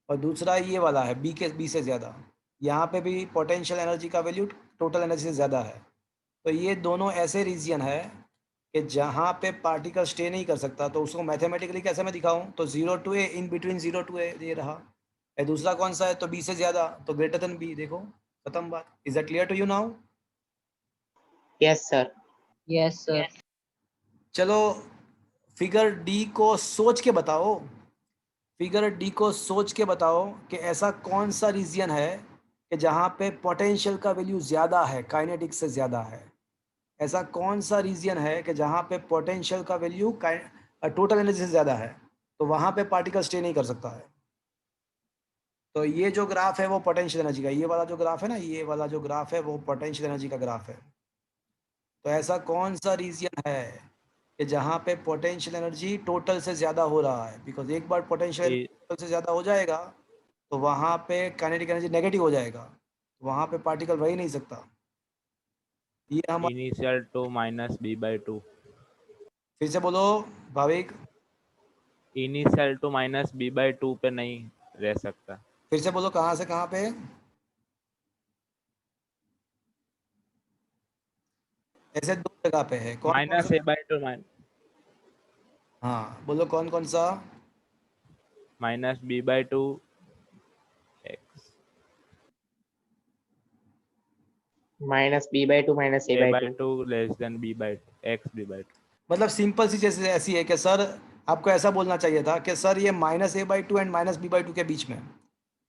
और दूसरा ये वाला है बी से ज़्यादा, यहाँ पे भी पोटेंशियल एनर्जी का वैल्यू टोटल एनर्जी से ज़्यादा है। तो ये दोनों ऐसे रीजन है कि जहाँ पे पार्टिकल स्टे नहीं कर सकता, तो उसको मैथमेटिकली कैसे मैं दिखाऊँ? तो 0 to A, in between 0 to A ये रहा। दूसरा कौन सा है? तो बी से ज़्यादा, तो ग्रेटर देन बी। देखो खत्म बात। Is that clear to you now? Yes sir. Yes, sir. चलो फिगर डी को सोच के बताओ, फिगर डी को सोच के बताओ कि ऐसा कौन सा रीजन है कि जहाँ पे पोटेंशियल का वैल्यू ज़्यादा है, काइनेटिक से ज़्यादा है। ऐसा कौन सा रीजन है कि जहाँ पे पोटेंशियल का वैल्यू टोटल एनर्जी से ज़्यादा है, तो वहाँ पे पार्टिकल स्टे नहीं कर सकता है। तो ये जो ग्राफ है वो पोटेंशियल एनर्जी का, ये वाला जो ग्राफ है ना, ये वाला जो ग्राफ है वो पोटेंशियल एनर्जी का ग्राफ है। तो ऐसा कौन सा रीजन है कि जहाँ पे पोटेंशियल एनर्जी टोटल से ज़्यादा हो रहा है? बिकॉज एक बार पोटेंशियल ए- टोटल से ज़्यादा हो जाएगा तो वहाँ पे काइनेटिक एनर्जी नेगेटिव हो जाएगा, वहाँ पे पार्टिकल रह ही नहीं सकता। ये हम initial two minus B by two. फिर से बोलो Bhavik, initial two minus B by two पे नहीं रह सकता। फिर से बोलो कहाँ से कहाँ पे? ऐसे दो जगह पे है, कौन कौन माइनस सा? ए बाई टू हाँ बोलो कौन कौन सा? Minus B by two X, minus B by two minus A A by by two. Two less than B by X B by two. मतलब सिंपल सी जैसे ऐसी है कि सर आपको ऐसा बोलना चाहिए था कि सर ये minus A by two and minus B by two के बीच में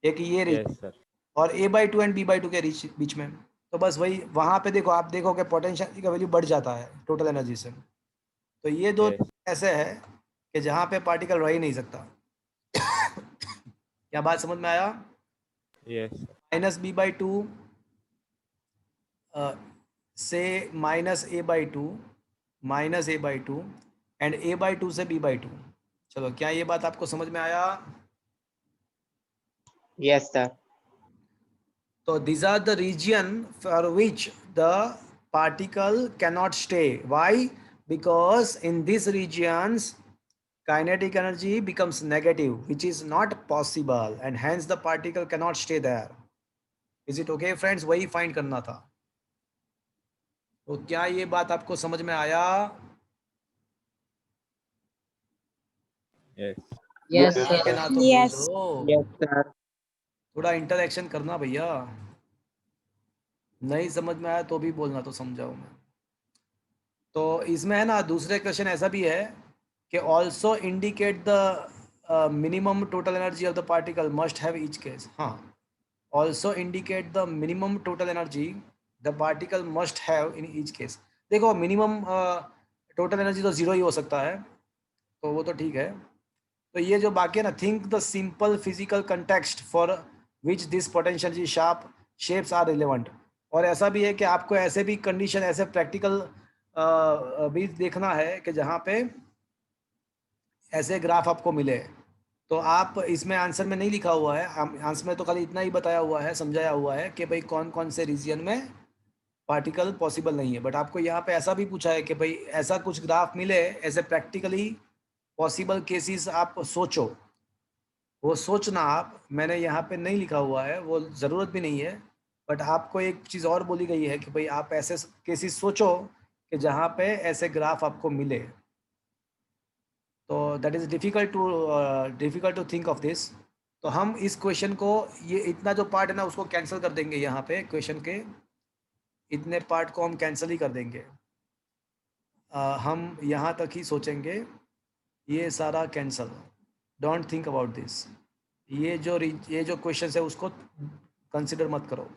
एक ये यस सर। और A by two and B by two के बीच में। तो बस वही वहाँ पे देखो, आप देखो कि पोटेंशियल का वैल्यू बढ़ जाता है टोटल एनर्जी से। तो ये दो यस ऐसे है कि जहाँ पे पार्टिकल रह ही नहीं सकता। क्या बात समझ में आया? Yes sir. Minus B by two से minus A by two, minus A by two and A by two से बी बाई टू। चलो क्या ये बात आपको समझ में आया? Yes sir. So these are the region for which the particle cannot stay. Why? Because in these regions kinetic energy becomes negative, which is not possible, and hence the particle cannot stay there. Is it okay friends? वही find करना था। तो क्या ये बात आपको समझ में आया? यस Yes, के sir. ना तो Yes. बोलो, यस सर। थोड़ा इंटरेक्शन करना भैया। नहीं समझ में आया तो भी बोलना, तो समझाऊँ मैं। तो इसमें है ना दूसरे क्वेश्चन ऐसा भी है कि also indicate the minimum total energy of the particle must have each case. हाँ, also indicate the minimum total energy the particle must have in each case. देखो मिनिमम टोटल एनर्जी तो जीरो ही हो सकता है, तो वो तो ठीक है। तो ये जो बाकी है ना, think the simple physical context for which this potential sharp shapes are relevant. और ऐसा भी है कि आपको ऐसे भी कंडीशन, ऐसे प्रैक्टिकल भी देखना है कि जहाँ पे ऐसे ग्राफ आपको मिले। तो आप इसमें आंसर में नहीं लिखा हुआ है, आंसर में तो खाली इतना ही बताया हुआ है, समझाया हुआ है कि भाई कौन कौन से रीजन में पार्टिकल पॉसिबल नहीं है। बट आपको यहाँ पे ऐसा भी पूछा है कि भाई ऐसा कुछ ग्राफ मिले, ऐसे प्रैक्टिकली पॉसिबल केसेस आप सोचो। वो सोचना आप, मैंने यहाँ पे नहीं लिखा हुआ है, वो ज़रूरत भी नहीं है। बट आपको एक चीज़ और बोली गई है कि भाई आप ऐसे केसेस सोचो कि जहाँ पे ऐसे ग्राफ आपको मिले। तो that is difficult to think of this. तो हम इस क्वेश्चन को, ये इतना जो पार्ट है ना उसको कैंसिल कर देंगे। यहाँ पे क्वेश्चन के इतने पार्ट को हम कैंसिल ही कर देंगे। हम यहाँ तक ही सोचेंगे, ये सारा cancel. Don't think about this. ये जो क्वेश्चन है उसको कंसिडर मत करो।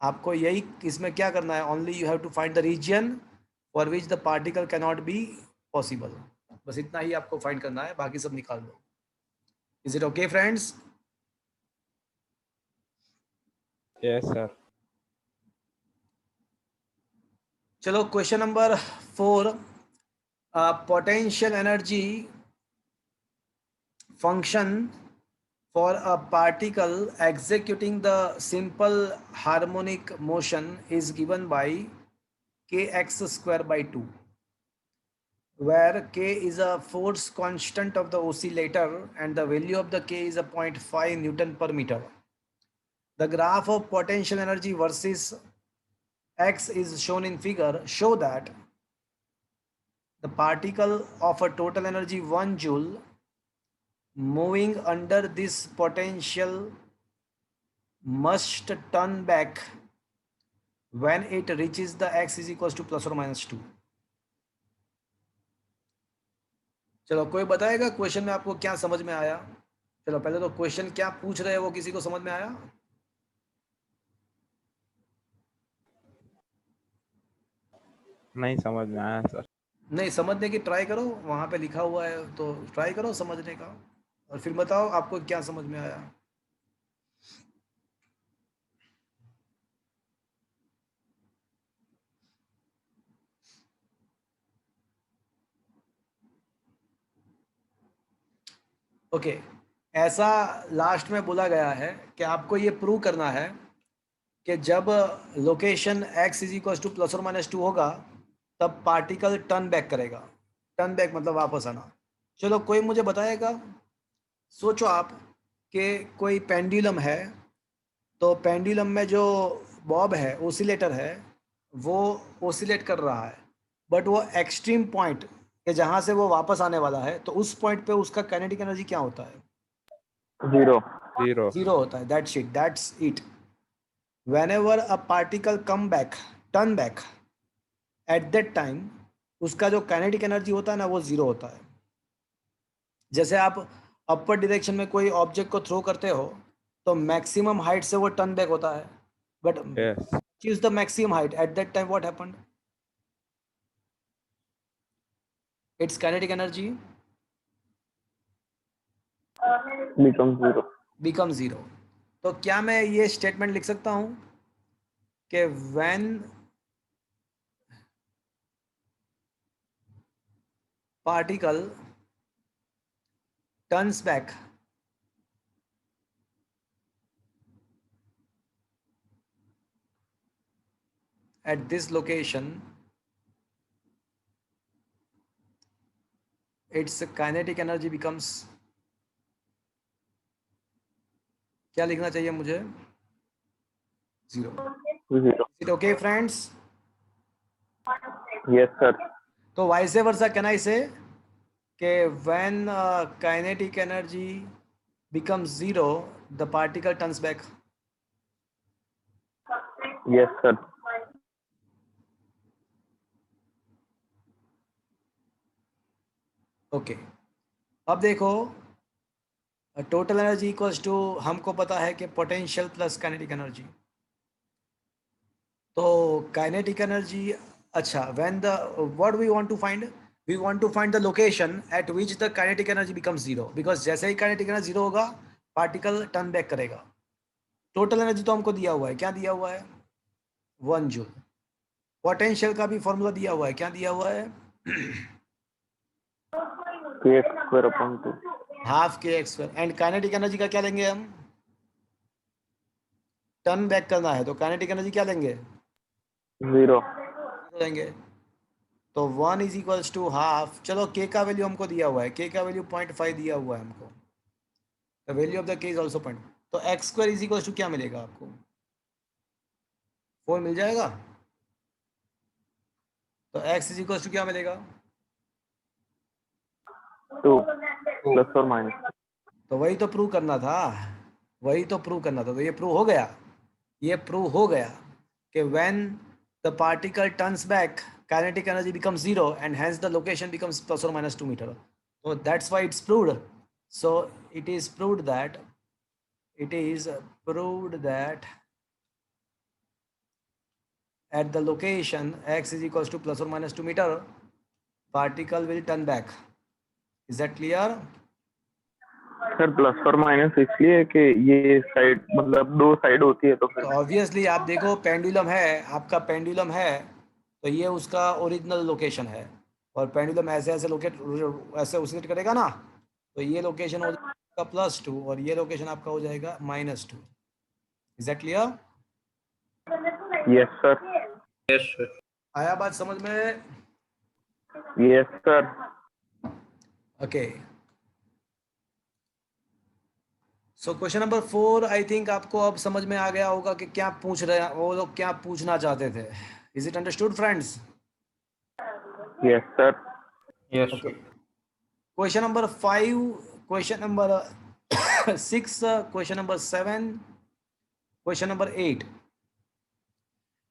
आपको यही इसमें क्या करना है, only you have to find the region for which the particle can not be possible. बस इतना ही आपको फाइंड करना है, बाकी सब निकाल दो। Is it okay friends? Yes sir. चलो question number 4, potential energy function for a particle executing the simple harmonic motion is given by kx square by 2, where k is a force constant of the oscillator and the value of the k is a 0.5 Newton per meter. The graph of potential energy versus x is shown in figure. Show that the particle of a total energy 1 joule moving under this potential must turn back when it reaches the x is equals to plus or minus 2. चलो कोई बताएगा question में आपको क्या समझ में आया? चलो पहले तो क्वेश्चन क्या पूछ रहे हैं वो किसी को समझ में आया? नहीं समझ में आया सर। नहीं समझने की ट्राई करो, वहाँ पे लिखा हुआ है तो ट्राई करो समझने का, और फिर बताओ आपको क्या समझ में आया। ओके, ऐसा लास्ट में बोला गया है कि आपको ये प्रूव करना है कि जब location x is equal two plus और माइनस 2 होगा तब पार्टिकल टर्न बैक करेगा। टर्न बैक मतलब वापस आना। चलो कोई मुझे बताएगा, सोचो आप कि कोई पेंडुलम है, तो पेंडुलम में जो बॉब है, ओसिलेटर है, वो ओसिलेट कर रहा है, बट वो एक्सट्रीम पॉइंट के जहाँ से वो वापस आने वाला है, तो उस पॉइंट पे उसका काइनेटिक एनर्जी क्या होता है? 0. 0। जीरो होता है। That's it. whenever a particle come back, turn back, at that time उसका जो काइनेटिक एनर्जी होता है ना, वो जीरो होता है। जैसे आप अपर डायरेक्शन में कोई ऑब्जेक्ट को थ्रो करते हो तो मैक्सिमम हाइट से वो टर्न बैक होता है, but yes. choose the maximum height, at that time what happened? Its kinetic energy Becomes 0. becomes zero। तो क्या मैं ये स्टेटमेंट लिख सकता हूँ कि when particle turns back at this location, its kinetic energy becomes, क्या लिखना चाहिए मुझे? Zero. 0. Is it okay friends? Yes, sir. तो vice versa can I say कि when kinetic energy becomes zero, the particle turns back? Yes, sir. Okay, अब देखो, total energy equals to, हमको पता है कि पोटेंशियल प्लस काइनेटिक एनर्जी। तो kinetic energy, अच्छा, when the, what we want to find, we want to find the location at which the kinetic energy becomes zero, because जैसे ही kinetic energy zero होगा particle turn back करेगा। Total energy तो हमको दिया हुआ है, क्या दिया हुआ है? 1 जूल। पोटेंशियल का भी फॉर्मूला दिया हुआ है, क्या दिया हुआ है? kx square upon 2. हाफ के x square. And kinetic energy का क्या लेंगे हम? टर्न बैक करना है तो काइनेटिक एनर्जी क्या लेंगे? 0. लेंगे। तो 1 इज इक्वल्स टू हाफ। चलो के का वैल्यू हमको दिया हुआ है, के का वैल्यू 0.5 दिया हुआ है हमको। The value of the K is also point. तो X square is equals to क्या मिलेगा आपको? 4 मिल जाएगा। तो एक्स इज इक्वल्स टू क्या मिलेगा? 2 plus or minus. तो वही तो प्रूव करना था, वही तो प्रूव करना था। तो ये प्रूव हो गया, ये प्रूव हो गया कि when the particle turns back kinetic energy becomes zero and hence the location becomes plus और minus 2 metre. So that's why it's proved. So it is proved that at the location x is equals to plus or minus 2 meter, particle will turn back. Is that clear? Sir plus और minus इसलिए कि ये side मतलब दो side होती है तो फिर तो ऑब्वियसली आप देखो, पेंडुलम है, आपका पेंडुलम है, तो ये उसका ओरिजिनल लोकेशन है, और पेंडुलम ऐसे ऐसे ओसिलेट करेगा ना, तो ये लोकेशन हो जाएगा +2 और ये लोकेशन आपका हो जाएगा -2। Is that clear? Yes sir. Yes, sir. आया बात समझ में? Yes sir. Okay, so question number 4 I think आपको अब समझ में आ गया होगा कि क्या पूछ रहे हैं वो लोग, क्या पूछना चाहते थे। Is it understood friends? Yes sir. Yes, Okay. sir. Question number 5, question number 6, question number 7, question number 8।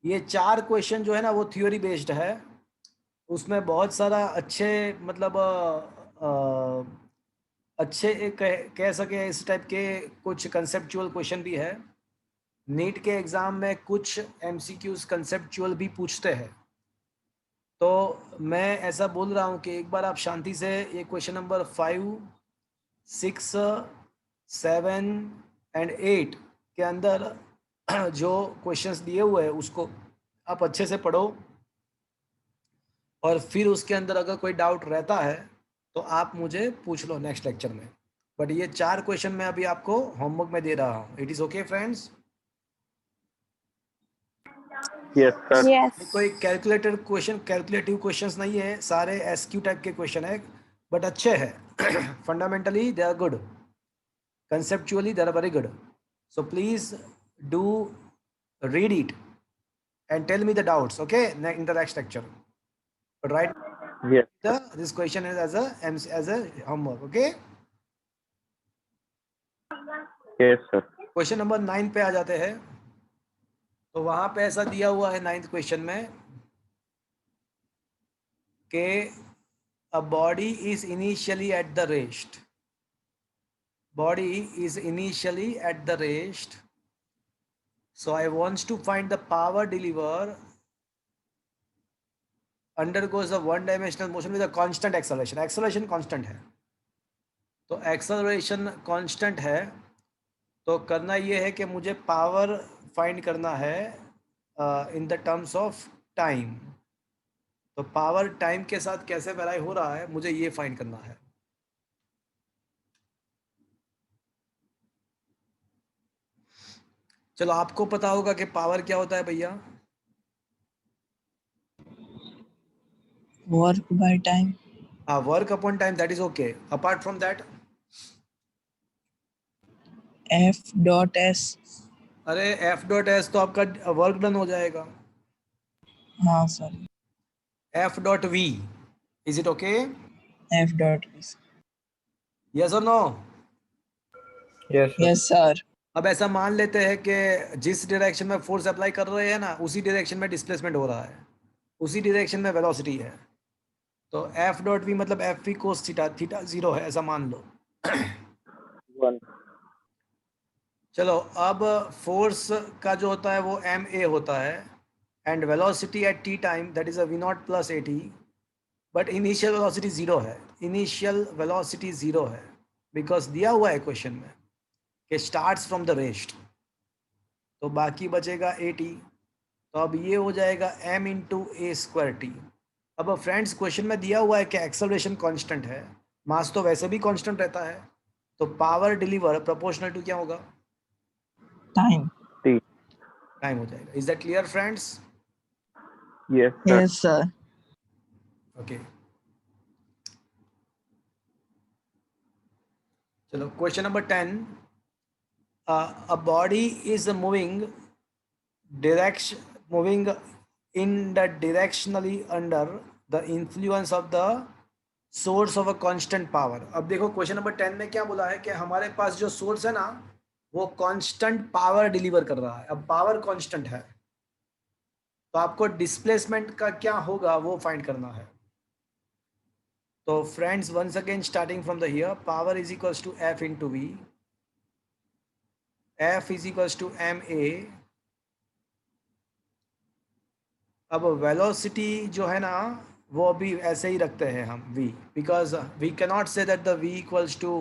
ये 4 क्वेश्चन जो है ना वो थ्योरी बेस्ड है। उसमें बहुत सारा अच्छे मतलब अच्छे कह सके इस टाइप के कुछ कंसेप्चुअल क्वेश्चन भी है। नीट के एग्जाम में कुछ MCQs कंसेप्चुअल भी पूछते हैं। तो मैं ऐसा बोल रहा हूँ कि एक बार आप शांति से ये क्वेश्चन नंबर 5, 6, 7 एंड 8 के अंदर जो क्वेश्चंस दिए हुए हैं उसको आप अच्छे से पढ़ो, और फिर उसके अंदर अगर कोई डाउट रहता है तो आप मुझे पूछ लो नेक्स्ट लेक्चर में। बट ये 4 क्वेश्चन मैं अभी आपको होमवर्क में दे रहा हूँ। It is okay friends? Yes, sir. ये कोई कैलकुलेटिव क्वेश्चंस नहीं है, सारे एसक्यू टाइप के क्वेश्चन है, बट अच्छे हैं। Fundamentally they are good, conceptually they are very good. So please do read it and tell me the doubts, okay, in the next lecture. But right, Yes. this question is as a homework, okay? Yes, sir. Question number 9 पे आ जाते हैं। तो वहां पे ऐसा दिया हुआ है 9th क्वेश्चन में कि a body is initially at the rest. Body is initially at the rest. So I want to find the power delivered undergoes a one-dimensional motion with a constant acceleration. Acceleration constant है, तो acceleration constant है, तो करना ये है कि मुझे power find करना है in the terms of time. तो पावर टाइम के साथ कैसे वेरी हो रहा है मुझे ये फाइंड करना है। चलो, आपको पता होगा कि पावर क्या होता है भैया? Work by time. Work upon time, that is okay. Apart from that, F dot S. अरे एफ डॉट एस तो आपका वर्क डन हो जाएगा। हाँ sir. F dot V, is it okay? F dot S. Yes और no? Yes, sir. Yes sir. अब ऐसा मान लेते हैं कि जिस डायरेक्शन में फोर्स अप्लाई कर रहे हैं ना, उसी डायरेक्शन में डिस्प्लेसमेंट हो रहा है, उसी डायरेक्शन में वेलोसिटी है। तो एफ डॉट वी मतलब F V cos theta, theta 0 है, ऐसा मान लो। 1. चलो, अब फोर्स का जो होता है वो एम ए होता है, and velocity at T time that is a V not plus A T, but initial velocity 0 है। इनिशियल वेलोसिटी 0 है बिकॉज दिया हुआ है क्वेश्चन में कि स्टार्ट्स फ्रॉम द रेस्ट, तो बाकी बचेगा ए टी। तो अब ये हो जाएगा m इंटू ए स्क्वायर टी। अब फ्रेंड्स क्वेश्चन में दिया हुआ है कि एक्सेलरेशन कांस्टेंट है, मास तो वैसे भी कांस्टेंट रहता है, तो पावर डिलीवर प्रोपोर्शनल टू क्या होगा? Time. T. टाइम हो जाएगा। Is that clear friends? Yes, sir. Yes sir. Okay, चलो question number 10। A body is moving in the directionally under the influence of the source of a constant power। अब देखो question number 10 में क्या बोला है कि हमारे पास जो सोर्स है ना वो कांस्टेंट पावर डिलीवर कर रहा है। अब पावर कांस्टेंट है तो आपको डिस्प्लेसमेंट का क्या होगा वो फाइंड करना है। तो friends once again starting from the here, power is equals to F into V, F is equals to M A. अब वेलोसिटी जो है ना वो अभी ऐसे ही रखते हैं हम v, because we cannot say that the v equals to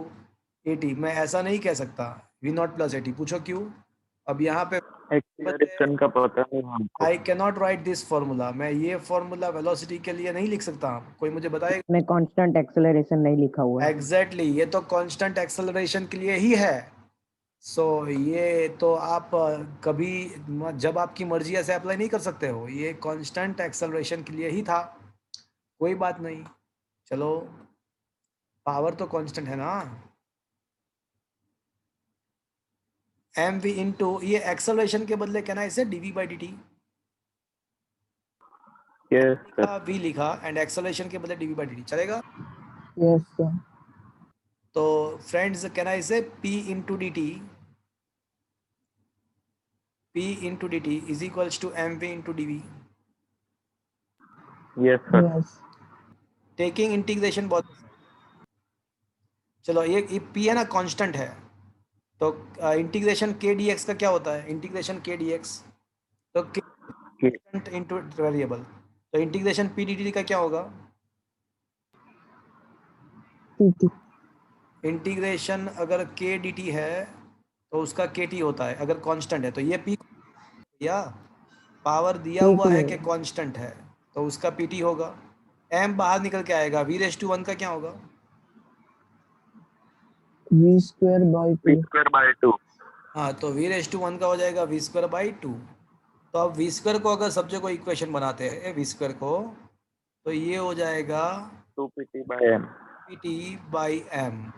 80। मैं ऐसा नहीं कह सकता v नॉट प्लस 80। पूछो क्यों? अब यहाँ पे एक्सेलरेशन का पता नहीं हमको. I cannot right this formula. मैं ये फॉर्मूला वेलोसिटी के लिए नहीं लिख सकता। कोई मुझे बताए? में कांस्टेंट एक्सेलरेशन नहीं लिखा हुआ है। एग्जैक्टली, ये तो कांस्टेंट एक्सेलरेशन के लिए ही है। सो ये तो आप कभी जब आपकी मर्जी ऐसे अप्लाई नहीं कर सकते हो। ये कांस्टेंट एक्सेलरेशन के लिए ही था, कोई बात नहीं। चलो, पावर तो कांस्टेंट है ना। एम वी इंटू ये एक्सेलरेशन के बदले कहना इसे dv by dt। Yes, sir. v लिखा एंड एक्सेलरेशन के बदले dv बाई dt चलेगा। Yes sir. तो फ्रेंड्स कहना इसे p into D T, p into D T is equals to M V into D V. Yes, sir. Yes. Taking integration बहुत, चलो ये p है ना कांस्टेंट है, तो इंटीग्रेशन k dx का क्या होता है? इंटीग्रेशन k dx, तो k इंटू वेरिएबल, तो इंटीग्रेशन पी डी टी का क्या होगा? PT. इंटीग्रेशन अगर के डी टी है तो उसका के टी होता है, अगर कांस्टेंट है तो ये पी या पावर दिया हुआ PT है कि है. कांस्टेंट है तो उसका पीटी होगा। एम बाहर निकल के आएगा, v⁻1 का क्या होगा? V square by p 2. square by 2. हाँ, तो v⁻1 का हो जाएगा v²/2। तो अब v² को अगर सब जगह इक्वेशन बनाते हैं v² को, तो ये हो जाएगा 2pt by m. pt/m।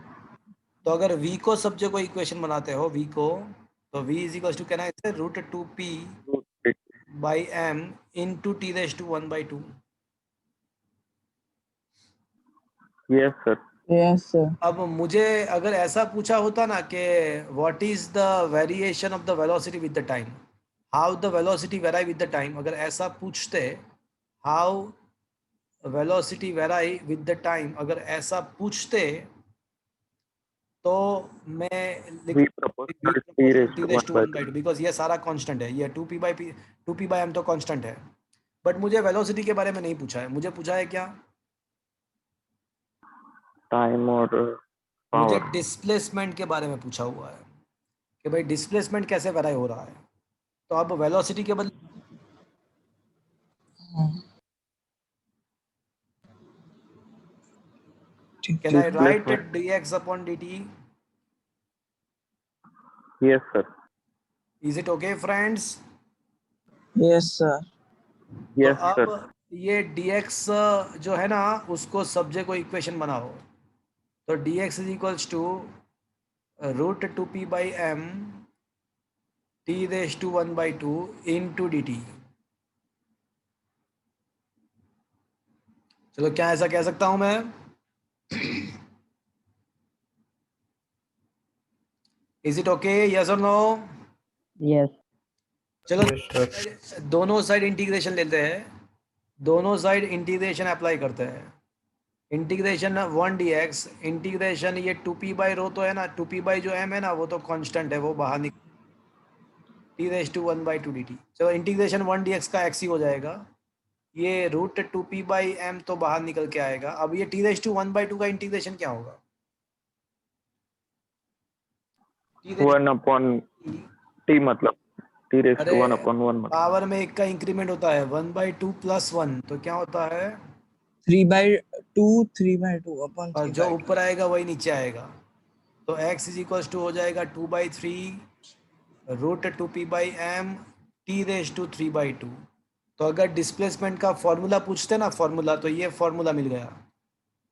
तो अगर v को सब जगह इक्वेशन बनाते हो v को, तो v इज इक्वल टू कहना है इसे √2p/m into t⁻1/2। Yes, sir. Yes, sir. अब मुझे अगर ऐसा पूछा होता ना कि what is the variation of the velocity with the time, how the velocity वेराई with the time, अगर ऐसा पूछते how velocity वेराई with the time, अगर ऐसा पूछते तो मैं v proportional to t⁻1/2. Because ये सारा कांस्टेंट है, ये 2p/m तो कांस्टेंट है। बट मुझे वेलोसिटी के बारे में नहीं पूछा है, मुझे पूछा है क्या? Time or मुझे power. डिस्प्लेसमेंट के बारे में पूछा हुआ है कि भाई डिस्प्लेसमेंट कैसे वेराई हो रहा है। तो अब वेलोसिटी के बदले can I right Displacement. dx/dt? Yes, sir. Is it okay friends? Yes, sir. Yes, तो sir. अब ये dx जो है ना उसको सब जगह इक्वेशन बनाओ। तो dx is equals to √2p/m t⁻1/2 into dt। चलो, क्या ऐसा कह सकता हूं मैं? Is it okay? यस और नो? Yes. चलो Yes, sir. दोनों साइड इंटीग्रेशन लेते हैं, दोनों साइड इंटीग्रेशन अप्लाई करते हैं। इंटीग्रेशन 1 dx इंटीग्रेशन ये 2p/ρ तो है ना, 2p/ जो m है ना वो तो कांस्टेंट है, वो बाहर निकल t⁻1/2 dt। चलो इंटीग्रेशन 1 dx का x ही हो जाएगा, ये √2p/m तो बाहर निकल के आएगा। अब ये t⁻1/2 का इंटीग्रेशन क्या होगा? 1 upon t मतलब t⁻1 upon 1 मतलब. पावर में एक का इंक्रीमेंट होता है 1/2 + 1, तो क्या होता है? 3/2, 3/2 upon और जो 3/2. ऊपर आएगा वही नीचे आएगा। तो x इज इक्वल टू हो जाएगा 2/3 √2p/m t⁻3/2। तो अगर डिस्प्लेसमेंट का फॉर्मूला पूछते ना, फॉर्मूला, तो ये फॉर्मूला मिल गया।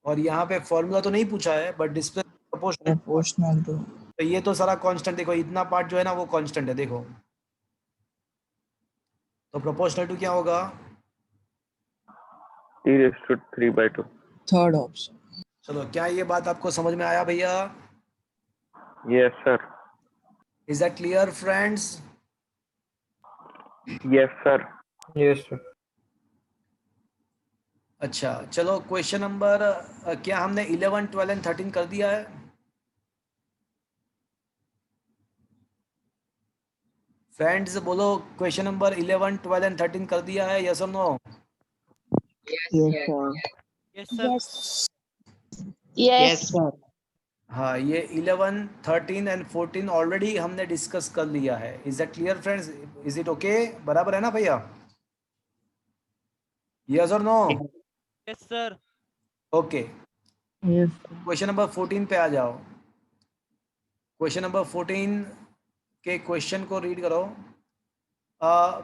और यहाँ पे फॉर्मूला तो नहीं पूछा है but displacement proportional, Proportional to. तो ये तो सारा कांस्टेंट, देखो इतना पार्ट जो है ना वो कांस्टेंट है, देखो। तो प्रोपोर्शनल टू क्या होगा? t⁻3/2. Third option. चलो, क्या ये बात आपको समझ में आया भैया? Yes, sir. Is that clear friends? Yes, sir. Yes, sir. अच्छा, चलो क्वेश्चन नंबर क्या हमने 11, 12 एंड 13 कर दिया है? फ्रेंड्स बोलो, क्वेश्चन नंबर 11, 12 एंड 13 कर दिया है, यस और नो? Yes, sir. Yes. हाँ, ये 11, 13 एंड 14 ऑलरेडी हमने डिस्कस कर लिया है। Is that clear friends? Is it okay? बराबर है ना भैया? यस और no? Yes, sir. Okay, Yes. Question number 14 पे आ जाओ। क्वेश्चन नंबर 14 के क्वेश्चन को रीड करो।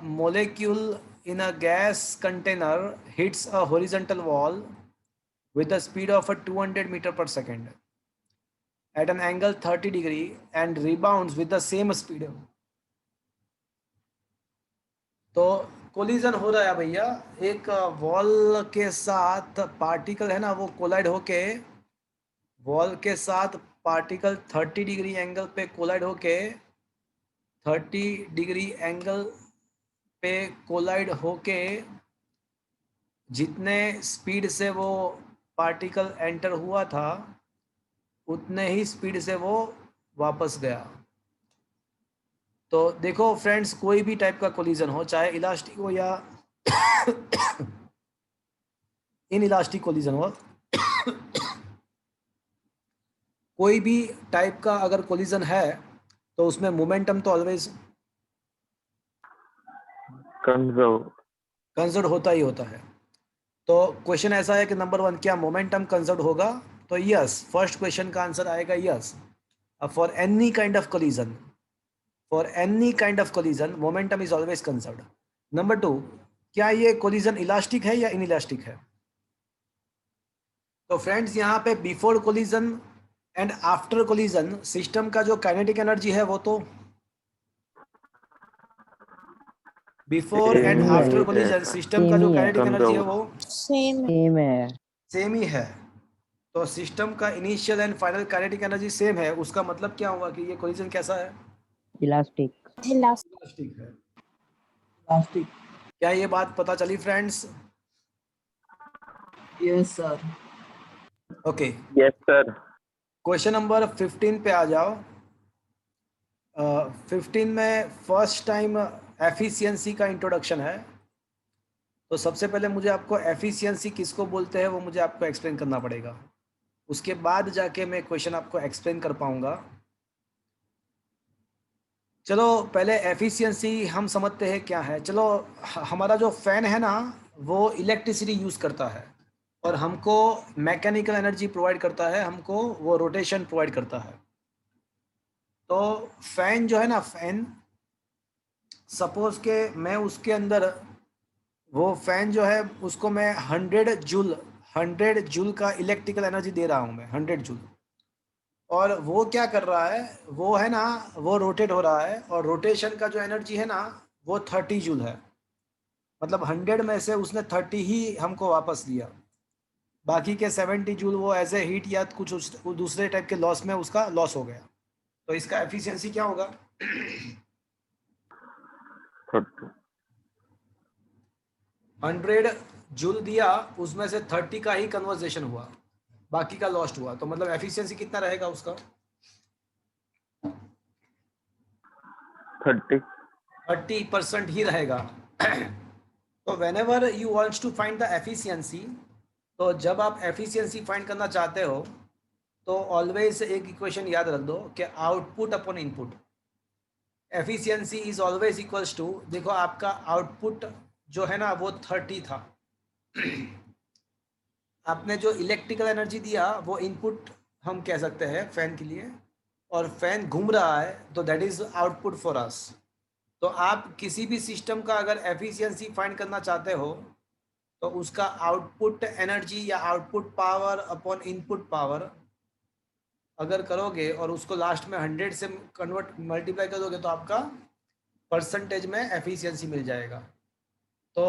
Molecule in a gas container hits a horizontal wall with the speed of a 200 meter per second at an angle 30 degree and rebounds with the same speed। तो collision हो रहा है भैया, एक wall के साथ पार्टिकल है ना, वो कोलाइड होके वॉल के साथ पार्टिकल 30 डिग्री एंगल पे कोलाइड होके 30 डिग्री एंगल पे कोलाइड होके जितने स्पीड से वो पार्टिकल एंटर हुआ था उतने ही स्पीड से वो वापस गया। तो देखो फ्रेंड्स, कोई भी टाइप का कोलिजन हो, चाहे इलास्टिक हो या इनइलास्टिक कोलिजन हुआ। कोई भी टाइप का अगर कोलिजन है तो उसमें मोमेंटम तो ऑलवेज कंजर्व। कंजर्व होता ही होता है। तो क्वेश्चन ऐसा है कि नंबर 1 क्या मोमेंटम कंजर्व होगा? तो यस, फर्स्ट क्वेश्चन का आंसर आएगा yes. For any kind of collision, momentum is always conserved. Number 2, क्या ये कोलिजन इलास्टिक है या इनइलास्टिक है? तो फ्रेंड्स यहाँ पे before collision and after collision system का जो काइनेटिक एनर्जी है वो तो बिफोर एंड Same आफ्टर है, कोलिजन सिस्टम का Same जो ही है। काइनेटिक एनर्जी है वो सेम सेम है। सेम ही है। तो सिस्टम का initial and final kinetic energy same है, उसका मतलब क्या हुआ कि ये कोलिजन कैसा है? इलास्टिक। इलास्टिक है। इलास्टिक। क्या ये बात पता चली friends? Yes sir. Okay, yes sir. Question number 15 पे आ जाओ। 15 में फर्स्ट टाइम एफिशिएंसी का इंट्रोडक्शन है। तो सबसे पहले मुझे आपको एफिशिएंसी किसको बोलते हैं वो मुझे आपको एक्सप्लेन करना पड़ेगा, उसके बाद जाके मैं क्वेश्चन आपको एक्सप्लेन कर पाऊंगा। चलो पहले एफिशिएंसी हम समझते हैं क्या है। चलो हमारा जो फैन है ना वो इलेक्ट्रिसिटी यूज़ करता है और हमको मैकेनिकल एनर्जी प्रोवाइड करता है, हमको वो रोटेशन प्रोवाइड करता है। तो फैन जो है ना, फैन सपोज के मैं उसके अंदर वो फैन जो है उसको मैं 100 जूल का इलेक्ट्रिकल एनर्जी दे रहा हूँ मैं, 100 जूल। और वो क्या कर रहा है, वो है ना वो रोटेट हो रहा है और रोटेशन का जो एनर्जी है ना वो 30 जूल है। मतलब 100 में से उसने 30 ही हमको वापस दिया, बाकी के 70 जूल वो एज ए हीट या कुछ दूसरे टाइप के लॉस में उसका लॉस हो गया। तो इसका एफिशिएंसी क्या होगा? 30। 100 जूल दिया, उसमें से 30 का ही कन्वर्जेशन हुआ, बाकी का लॉस्ट हुआ। तो मतलब एफिशिएंसी कितना रहेगा उसका? 30% ही रहेगा। तो whenever you want to find the efficiency, तो जब आप एफिशिएंसी फाइंड करना चाहते हो तो ऑलवेज एक इक्वेशन याद रख दो कि output upon input, efficiency is always equals to, देखो आपका आउटपुट जो है ना वो 30 था, आपने जो इलेक्ट्रिकल एनर्जी दिया वो इनपुट हम कह सकते हैं फैन के लिए, और फैन घूम रहा है तो that is output for us. तो आप किसी भी सिस्टम का अगर एफिशिएंसी फाइंड करना चाहते हो तो उसका आउटपुट एनर्जी या output power upon input power अगर करोगे और उसको लास्ट में 100 से कन्वर्ट मल्टीप्लाई कर दोगे तो आपका परसेंटेज में एफिशिएंसी मिल जाएगा। तो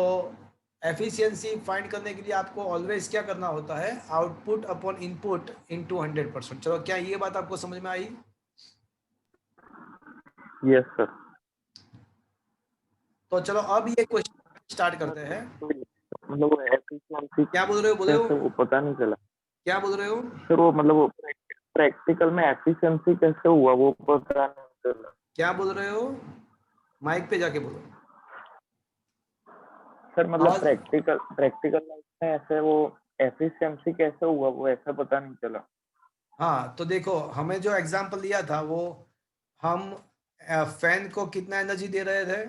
एफिशिएंसी फाइंड करने के लिए आपको ऑलवेज क्या करना होता है, आउटपुट अपॉन इनपुट इनटू 100%। चलो क्या ये बात आपको समझ में आई? Yes sir. तो चलो अब ये क्वेश्चन स्टार्ट करते हैं। मतलब वो एफिशिएंसी क्या बोल रहे हो? बोले कैसे हो वो पता नहीं चला क्या बोल रहे हो? सर। वो मतलब वो प्रैक्टिकल में एफिशिएंसी कैसे हुआ वो पता नहीं चला। क्या बोल रहे हो? माइक पे जाके बोलो सर मतलब आवाज। प्रैक्टिकल लाइफ में ऐसे वो एफिशिएंसी कैसे हुआ वो ऐसा पता नहीं चला। हाँ तो देखो हमें जो एग्जांपल लिया था वो हम फैन को कितना एनर्जी दे रहे थे?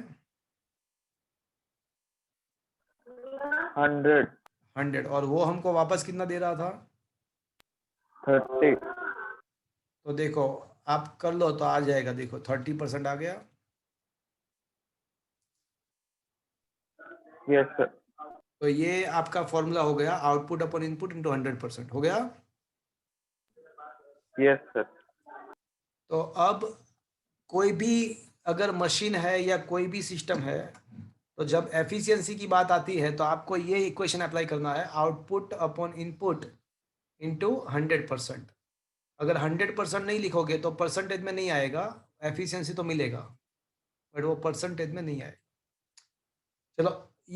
100 और वो हमको वापस कितना दे रहा था? 30। तो देखो आप कर लो तो आ जाएगा, देखो 30% आ गया। Yes sir. तो ये आपका फॉर्मूला हो गया, आउटपुट अपॉन इनपुट इंटू 100% हो गया। Yes sir. तो अब कोई भी अगर मशीन है या कोई भी सिस्टम है तो जब एफिशिएंसी की बात आती है तो आपको ये इक्वेशन अप्लाई करना है, आउटपुट अपॉन इनपुट इंटू 100%। अगर 100% नहीं लिखोगे तो परसेंटेज में नहीं आएगा, एफिशिएंसी तो मिलेगा बट वो परसेंटेज में नहीं आएगा। चलो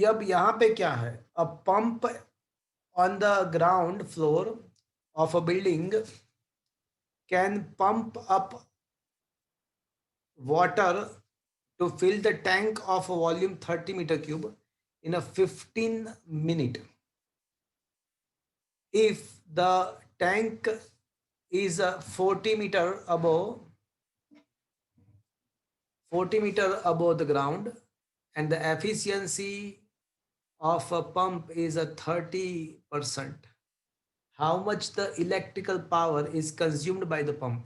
अब यहाँ पे क्या है, अ pump on the ground floor of a building can pump up water to fill the tank of a volume 30 meter cube in a 15 minute. if the tank is 40 meter above the ground and the efficiency of a pump is a 30%, how much the electrical power is consumed by the pump?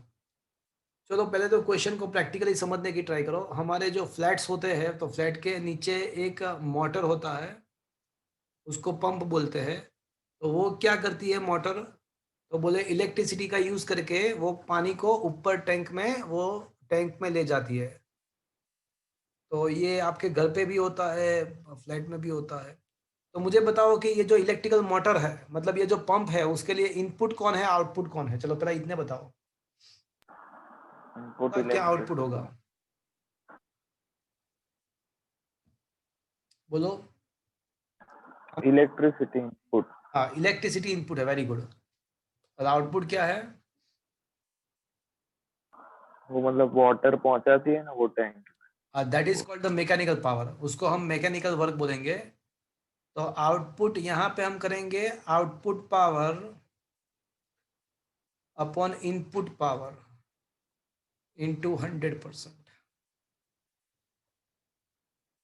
चलो पहले तो question को practically समझने की try करो। हमारे जो flats होते हैं तो फ्लैट के नीचे एक मोटर होता है, उसको पंप बोलते हैं। तो वो क्या करती है मोटर? तो बोले इलेक्ट्रिसिटी का यूज करके वो पानी को ऊपर टैंक में ले जाती है। तो ये आपके घर पे भी होता है, फ्लैट में भी होता है। तो मुझे बताओ कि ये जो इलेक्ट्रिकल मोटर है, मतलब ये जो पंप है, उसके लिए इनपुट कौन है, आउटपुट कौन है? चलो पहले इतने बताओ, इनपुट क्या आउटपुट होगा? बोलो। Electricity input. हाँ, इलेक्ट्रिसिटी इनपुट है, वेरी गुड। और आउटपुट क्या है? वो मतलब वाटर पहुंचाती है ना वो tank. That is called the mechanical power, उसको हम मैकेनिकल वर्क बोलेंगे। तो आउटपुट यहाँ पे हम करेंगे output power upon input power into 100%।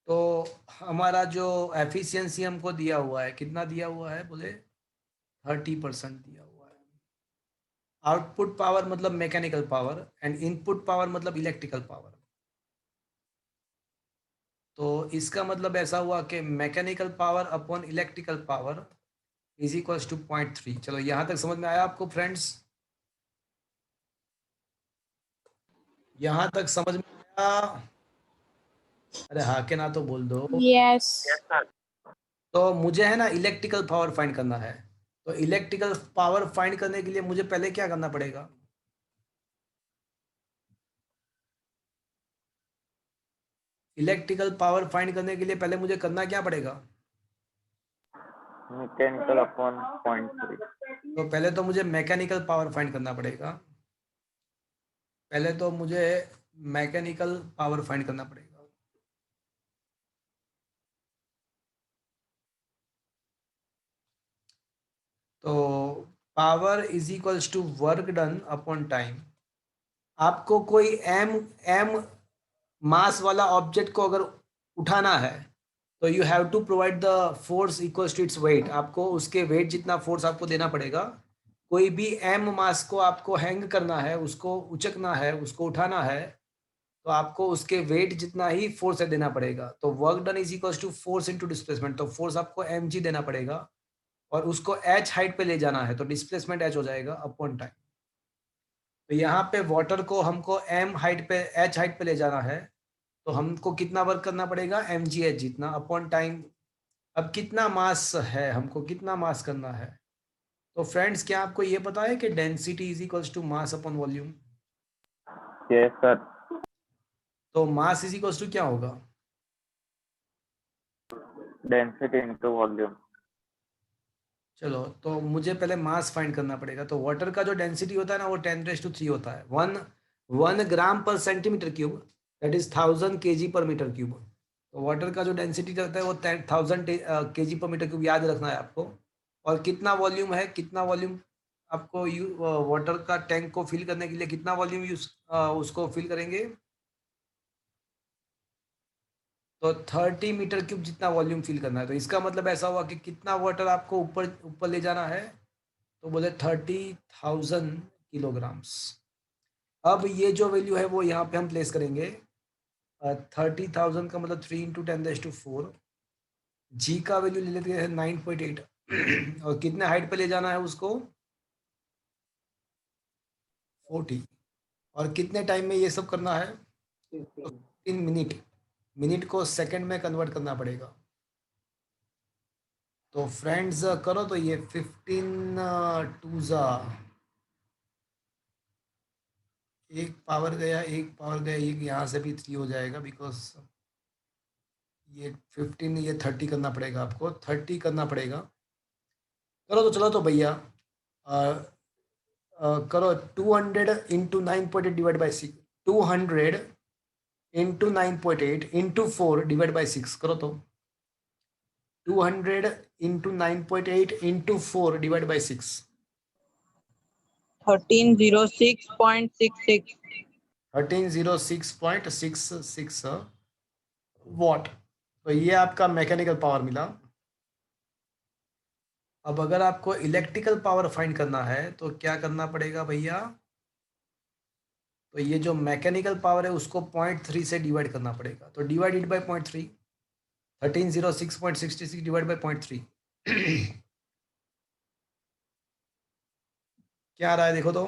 तो हमारा जो एफिशिएंसी हमको दिया हुआ है, कितना दिया हुआ है? बोले 30% दिया हुआ है। आउटपुट पावर मतलब mechanical power and input power मतलब इलेक्ट्रिकल पावर। तो इसका मतलब ऐसा हुआ कि mechanical power upon electrical power is equals to 0.3। चलो यहाँ तक समझ में आया आपको फ्रेंड्स? यहाँ तक समझ में आया? अरे हाँ के ना तो बोल दो। Yes. तो मुझे है ना इलेक्ट्रिकल पावर फाइंड करना है। तो इलेक्ट्रिकल पावर फाइंड करने के लिए मुझे पहले क्या करना पड़ेगा? इलेक्ट्रिकल पावर फाइंड करने के लिए पहले मुझे करना क्या पड़ेगा? Mechanical upon 0.3। तो पहले तो मुझे मैकेनिकल पावर फाइंड करना पड़ेगा। पहले तो मुझे मैकेनिकल पावर फाइंड करना पड़ेगा। तो power is equals to work done upon time. आपको कोई एम मास वाला ऑब्जेक्ट को अगर उठाना है तो you have to provide the force equals to its weight. आपको उसके वेट जितना फोर्स आपको देना पड़ेगा। कोई भी एम मास को आपको हैंग करना है, उसको उचकना है, उसको उठाना है, तो आपको उसके वेट जितना ही फोर्स देना पड़ेगा। तो work done is equals to force into displacement. तो फोर्स आपको mg देना पड़ेगा और उसको h हाइट पे ले जाना है, तो डिस्प्लेसमेंट h हो जाएगा अपॉन टाइम। तो यहाँ पे वाटर को हमको m हाइट पे h हाइट पे ले जाना है, तो हमको कितना वर्क करना पड़ेगा? mgh जितना अपॉन टाइम। अब कितना मास है, हमको कितना मास करना है? तो फ्रेंड्स क्या आपको ये पता है कि density is equals to mass upon volume? Yes sir. तो मास इज इक्वल्स टू क्या होगा? Density into volume. चलो तो मुझे पहले मास फाइंड करना पड़ेगा। तो वाटर का जो डेंसिटी होता है ना वो 10⁻³ होता है। 1 ग्राम पर centimetre cube, that is 1000 kg पर मीटर क्यूब। तो वाटर का जो डेंसिटी होता है वो 1000 kg पर मीटर क्यूब, याद रखना है आपको। और कितना वॉल्यूम है, कितना वॉल्यूम आपको वाटर का टैंक को फिल करने के लिए कितना वॉल्यूम उसको फिल करेंगे? तो 30 मीटर क्यूब जितना वॉल्यूम फिल करना है। तो इसका मतलब ऐसा हुआ कि कितना वाटर आपको ऊपर ले जाना है? तो बोले 30,000 किलोग्राम्स। अब ये जो वैल्यू है वो यहाँ पे हम प्लेस करेंगे। 30,000 का मतलब 3 × 10⁻⁴। जी का वैल्यू ले लेते हैं 9.8 और कितने हाइट पे ले जाना है उसको? 40। और कितने टाइम में ये सब करना है? 15 मिनट को सेकंड में कन्वर्ट करना पड़ेगा। तो फ्रेंड्स करो तो ये 15 2 एक पावर गया, एक यहाँ से भी 3 हो जाएगा, बिकॉज ये 15 ये 30 करना पड़ेगा, आपको 30 करना पड़ेगा। करो तो चलो तो भैया करो 200 × 9.8 डिवाइड बाई 6, 200 × 9.8 × 4 डिवाइड बाई 6 करो तो 200 into 9.8 into 4 divided by 6. 1306.66. 1306.66 what. तो ये आपका मैकेनिकल पावर मिला। अब अगर आपको इलेक्ट्रिकल पावर फाइंड करना है तो क्या करना पड़ेगा भैया? तो ये जो मैकेनिकल पावर है उसको 0.3 से डिवाइड करना पड़ेगा। तो डिवाइडेड बाय 0.3, 1306.66 डिवाइड बाय 0.3 क्या आ रहा है देखो तो?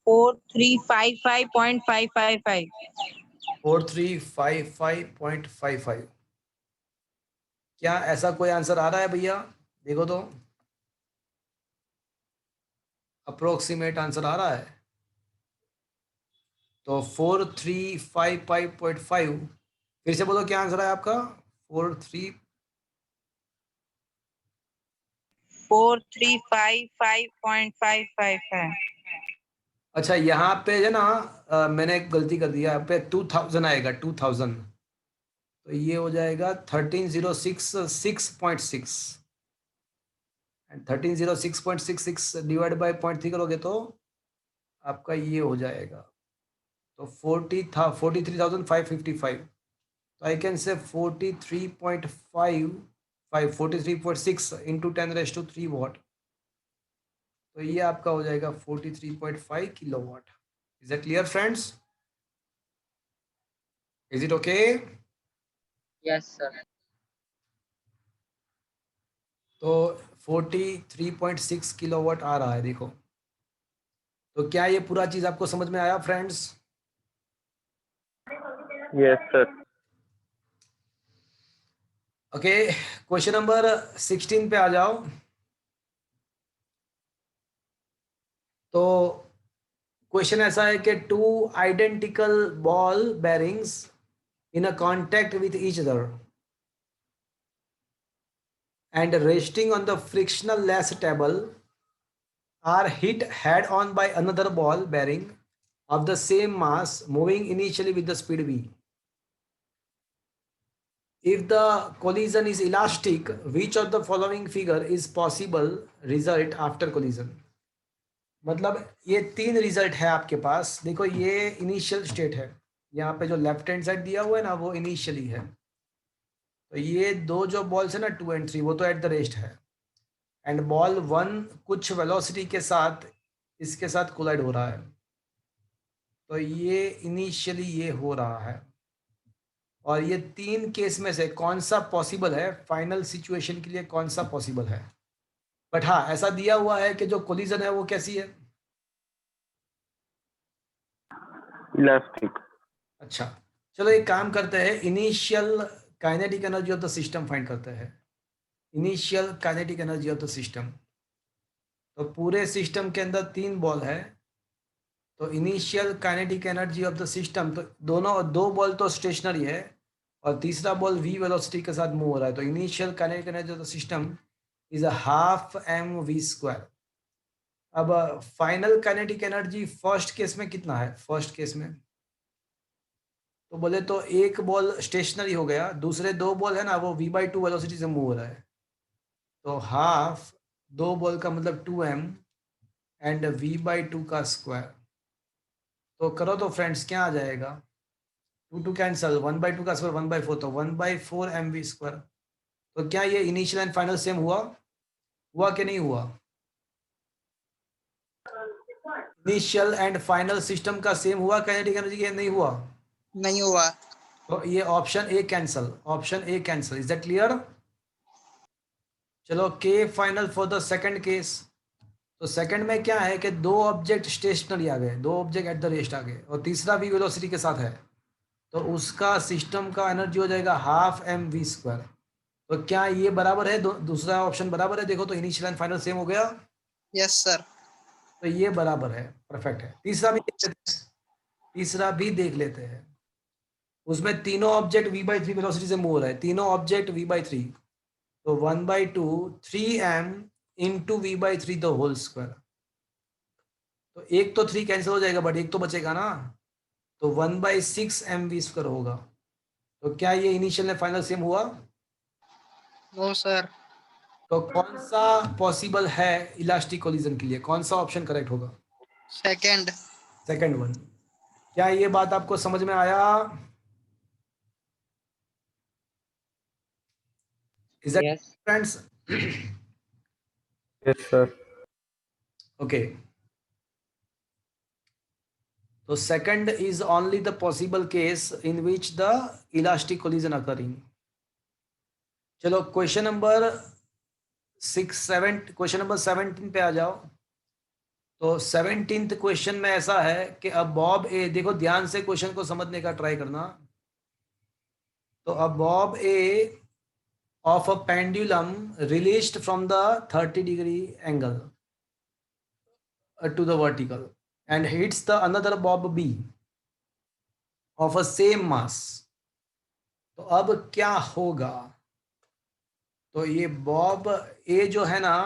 4355.555. 4355.55। क्या ऐसा कोई आंसर आ रहा है भैया? देखो तो, अप्रोक्सीमेट आंसर आ रहा है। तो 4355.5, फिर से बोलो क्या आंसर है आपका? 43 4355.555 है। अच्छा, यहाँ पे है ना मैंने एक गलती कर दिया, यहाँ पे 2000 आएगा, 2000। तो ये हो जाएगा 1306.6 एंड 1306.66 डिवाइड बाय 0.3 करोगे तो आपका ये हो जाएगा। तो 43,555। तो I can say 43.6 into 10⁻³ what. तो ये आपका हो जाएगा 43.5 kilowatt. Is it clear friends? Is it okay? Yes, sir. तो 43.6 किलोवाट आ रहा है देखो। तो क्या ये पूरा चीज आपको समझ में आया friends? Yes, sir. Okay, question number 16 पे आ जाओ। तो क्वेश्चन ऐसा है कि 2 identical ball bearings in a contact with each other and resting on the frictionless table are hit head on by another ball bearing of the same mass moving initially with the speed v. If the collision is elastic, which of the following figure is possible result after collision? मतलब ये 3 result है आपके पास। देखो ये initial state है, यहाँ पे जो लेफ्ट हैंड साइड दिया हुआ है ना वो इनिशियली है। तो ये दो जो बॉल्स है ना 2 और 3 वो तो एट द रेस्ट है, एंड बॉल 1 कुछ वेलोसिटी के साथ इसके साथ कोलाइड हो रहा है। तो ये इनिशियली ये हो रहा है, और ये 3 केस में से कौन सा पॉसिबल है फाइनल सिचुएशन के लिए, कौन सा पॉसिबल है? बट हाँ ऐसा दिया हुआ है कि जो कोलिजन है वो कैसी है? Elastic. अच्छा चलो एक काम करते हैं, initial kinetic energy of the system find करते हैं। Initial kinetic energy of the system. तो पूरे सिस्टम के अंदर 3 बॉल है, तो initial kinetic energy of the system, तो दो बॉल तो स्टेशनरी है और तीसरा बॉल v वेलोसिटी के साथ मूव हो रहा है। तो initial kinetic energy of the system is half mv²। अब final kinetic energy first case में कितना है? फर्स्ट केस में तो बोले तो एक बॉल स्टेशनरी हो गया, दूसरे 2 बॉल है ना वो v/2 वेलोसिटी से मूव हो रहा है। तो हाफ 2 बॉल का मतलब 2m एंड v/2 का स्क्वायर। तो करो तो फ्रेंड्स क्या आ जाएगा? 2 कैंसल, 1/2 का स्क्वायर 1/4, तो 1/4 mv²। तो क्या ये इनिशियल एंड फाइनल सेम हुआ कि नहीं हुआ? इनिशियल एंड फाइनल सिस्टम का सेम हुआ काइनेटिक एनर्जी के, नहीं हुआ? नहीं हुआ। तो ये option A cancel, option A cancel. Is that clear? चलो के final for the second case. तो सेकंड में क्या है कि 2 ऑब्जेक्ट स्टेशनरी आ गए, 2 ऑब्जेक्ट एट द रेस्ट आ गए, और तीसरा भी वेलोसिटी के साथ है, तो उसका सिस्टम का एनर्जी हो जाएगा हाफ mv²। तो क्या ये बराबर है? दूसरा ऑप्शन बराबर है? देखो तो इनिशियल एंड फाइनल सेम हो गया। Yes sir. तो ये बराबर है, परफेक्ट है। तीसरा भी देख लेते हैं, तीसरा भी देख लेते हैं। उसमें तीनों ऑब्जेक्ट v/3 वेलोसिटी से मूव हो रहा है, तीनों ऑब्जेक्ट v/3, तो 1/2 3m into v/3 the whole square. तो एक तो 3 कैंसिल हो जाएगा बट एक तो बचेगा ना, तो 1/6 mv² होगा। तो क्या ये इनिशियल एंड फाइनल सेम हुआ? No sir. तो कौन सा पॉसिबल है इलास्टिक कोलिजन के लिए? कौन सा ऑप्शन करेक्ट होगा? सेकंड। Second one. क्या ये बात आपको समझ में आया? Is that Yes. Friends? Yes, sir. Okay, so second is only the possible case in which the elastic collision occurring. चलो क्वेश्चन नंबर 17 पे आ जाओ। तो 17th क्वेश्चन में ऐसा है कि अब बॉब ए, देखो ध्यान से क्वेश्चन को समझने का ट्राई करना। तो अब Bob A of a pendulum released from the 30-degree angle to the vertical and hits the another bob B of a same mass. तो अब क्या होगा? तो ये बॉब ए जो है ना,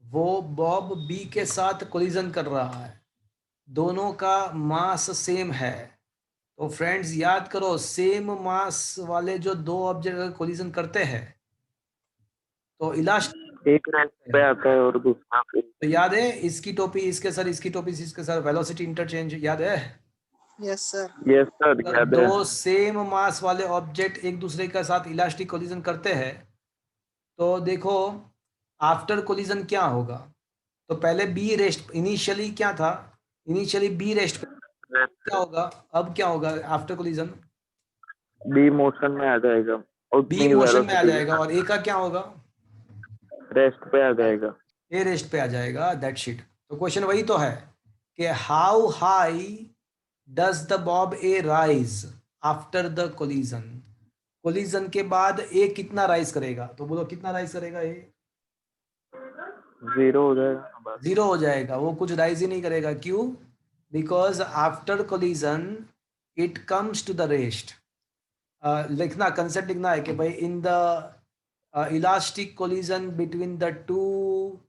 वो बॉब बी के साथ कोलिजन कर रहा है, दोनों का मास सेम है। तो फ्रेंड्स याद करो, सेम मास वाले जो दो ऑब्जेक्ट कोलिजन करते हैं तो इलास्टिक एक रेस्ट पे आता है और दूसरा पे। तो याद है, इसकी टोपी इसके सर, इसकी टोपी इसके सर, वेलोसिटी इंटरचेंज याद है? Yes sir. यस सर, अगर याद है। दो सेम मास वाले ऑब्जेक्ट एक दूसरे के साथ इलास्टिक कोलिजन करते हैं तो देखो आफ्टर कोलिजन क्या होगा। तो पहले बी रेस्ट, इनिशियली क्या था? इनिशियली बी रेस्ट क्या होगा? अब क्या होगा आफ्टर कोलिजन? बी मोशन में आ जाएगा और बी मोशन में आ जाएगा और ए का क्या होगा? रेस्ट पे आ जाएगा। ए रेस्ट पे आ जाएगा। That sheet. तो क्वेश्चन वही तो है कि how high does the Bob A rise after the collision? Collision के बाद ए कितना राइज करेगा? तो बोलो कितना राइज करेगा? ए 0 हो जाएगा बस। 0 हो जाएगा, वो कुछ राइज ही नहीं करेगा। क्यों? Because after collision it comes to the rest. लिखना, कंसेप्ट लिखना है कि भाई in the elastic collision between the two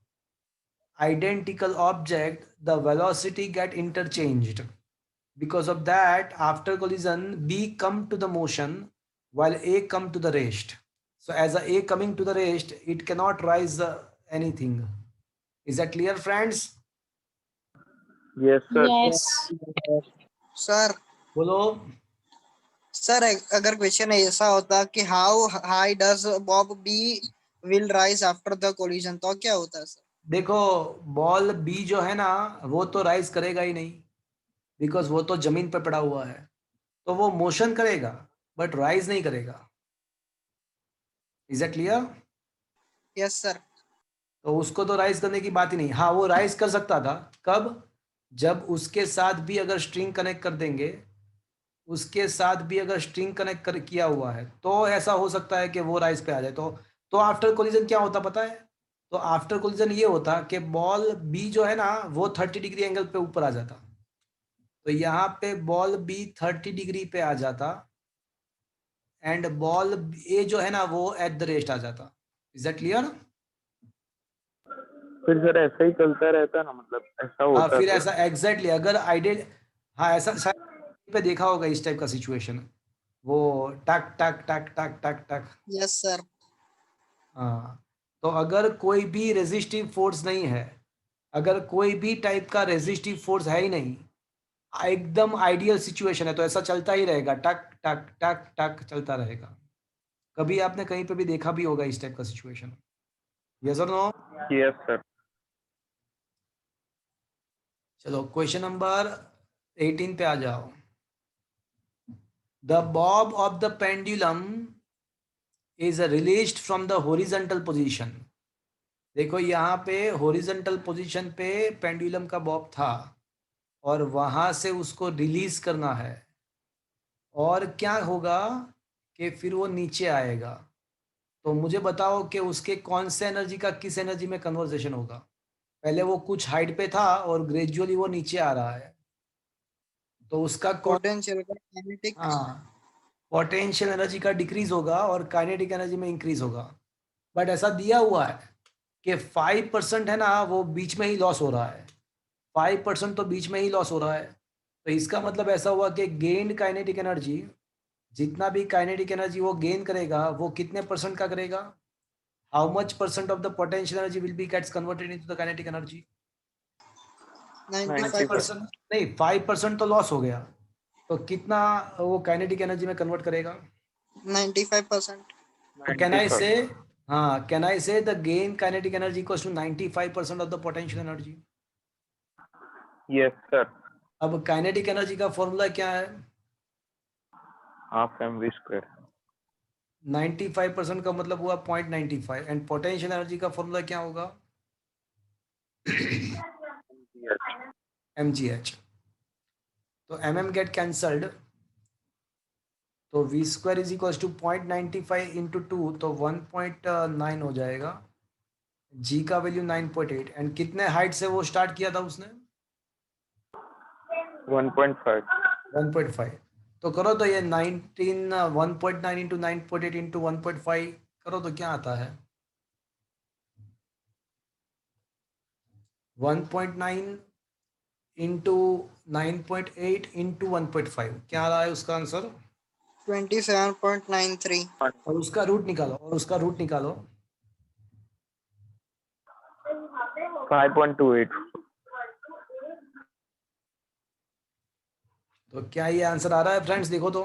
identical object, the velocity get interchanged. Because of that, after collision, B come to the motion while A come to the rest. So as A coming to the rest, it cannot rise anything. Is that clear, friends? Yes sir. Yes sir. बोलो। Sir अगर question ऐसा होता कि how high does bob B will rise after the collision तो क्या होता sir? देखो ball B जो है ना, वो तो राइज करेगा ही नहीं, बिकॉज वो तो जमीन पर पड़ा हुआ है। तो वो मोशन करेगा बट राइज नहीं करेगा। Is that clear? Yes sir. तो उसको तो राइज करने की बात ही नहीं। हाँ, वो राइज कर सकता था। कब? जब उसके साथ भी अगर स्ट्रिंग कनेक्ट कर देंगे, उसके साथ भी अगर स्ट्रिंग कनेक्ट कर किया हुआ है तो ऐसा हो सकता है कि वो राइज पे आ जाए। तो आफ्टर कोलिजन क्या होता पता है? तो आफ्टर कोलिजन ये होता कि बॉल बी जो है ना, वो 30 डिग्री एंगल पे ऊपर आ जाता। तो यहाँ पे बॉल बी 30 डिग्री पे आ जाता एंड बॉल ए जो है ना, वो एट द रेस्ट आ जाता। Is that clear? फिर सर ऐसा ही चलता रहता ना, मतलब ऐसा हाँ, होता फिर तो। ऐसा एग्जैक्टली अगर आइडियल, हाँ ऐसा शायद पे देखा होगा इस टाइप का सिचुएशन, वो टक टक टक टक टक टक। Yes sir. हाँ, तो अगर कोई भी रेजिस्टिव फोर्स नहीं है, अगर कोई भी टाइप का रेजिस्टिव फोर्स है ही नहीं, एकदम आइडियल सिचुएशन है, तो ऐसा चलता ही रहेगा, टक टक टक टक चलता रहेगा। कभी आपने कहीं पे भी देखा भी होगा इस टाइप का सिचुएशन? यस और नो? Yes sir. चलो क्वेश्चन नंबर 18 पे आ जाओ। The Bob of the pendulum is released from the horizontal position. देखो यहाँ पे horizontal position पे पेंडुलम का बॉब था और वहां से उसको रिलीज करना है, और क्या होगा कि फिर वो नीचे आएगा। तो मुझे बताओ कि उसके कौन से एनर्जी का किस एनर्जी में कन्वर्सेशन होगा? पहले वो कुछ हाइट पे था और ग्रेजुअली वो नीचे आ रहा है, तो उसका पोटेंशियल का काइनेटिक। हाँ, पोटेंशियल एनर्जी का डिक्रीज होगा और काइनेटिक एनर्जी में इंक्रीज होगा। बट ऐसा दिया हुआ है कि 5% है ना, वो बीच में ही लॉस हो रहा है। 5% तो बीच में ही लॉस हो रहा है। तो इसका मतलब ऐसा हुआ कि गेन्ड काइनेटिक एनर्जी जितना भी काइनेटिक एनर्जी वो गेन करेगा वो कितने परसेंट का करेगा? How much percent of the potential energy will be gets converted into the kinetic energy? 95%. नहीं, 5% तो लॉस हो गया, तो कितना वो काइनेटिक एनर्जी में कन्वर्ट करेगा? 95%. तो कैन आई से, हाँ, can I say the gain kinetic energy equals to 95% of the potential energy? Yes, sir. अब काइनेटिक एनर्जी का फॉर्मूला क्या है? Half mv square. 95% का मतलब हुआ 0.95, एंड पोटेंशियल एनर्जी का फॉर्मूला क्या होगा? mgh. तो mm गेट कैंसल्ड, तो v square is equal to 0.95 into 2, तो 1.9 हो जाएगा. g का वैल्यू 9.8, एंड कितने हाइट से वो स्टार्ट किया था उसने? 1.5. 1.5. तो करो तो ये 1.9 इंटू 9.8 इंटू 1.5 करो तो क्या आता है? 1.9 इंटू 9.8 इंटू 1.5, क्या आ रहा है उसका आंसर? 27.93. और उसका रूट निकालो. 5.28. तो क्या ये आंसर आ रहा है फ्रेंड्स? देखो तो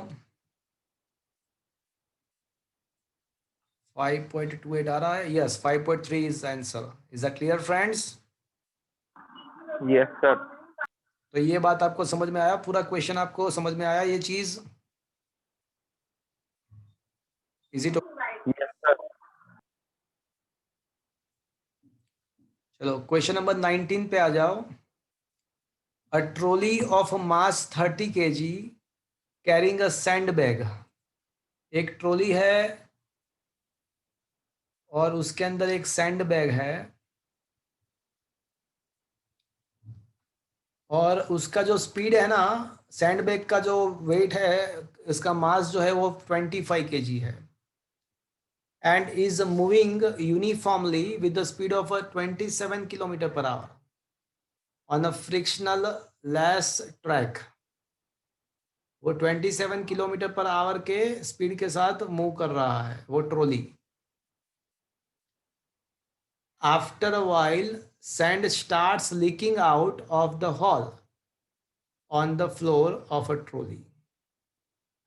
5.28 आ रहा है. Yes, 5.3 is answer. Is that clear friends? Yes, sir. तो ये बात आपको समझ में आया? पूरा क्वेश्चन आपको समझ में आया? ये चीज इज इट? Yes, sir. चलो क्वेश्चन नंबर 19 पे आ जाओ. A trolley of mass 30 kg carrying a sandbag. एक ट्रॉली है और उसके अंदर एक सैंड बैग है, और उसका जो स्पीड है ना, सैंड बैग का जो वेट है, इसका मास जो है वो 25 kg है, and is moving uniformly with the speed of 27 kilometre per hour on a frictional less track. वो 27 किलोमीटर पर आवर के स्पीड के साथ मूव कर रहा है वो trolley. After a while sand starts leaking out of the hole on the floor of a trolley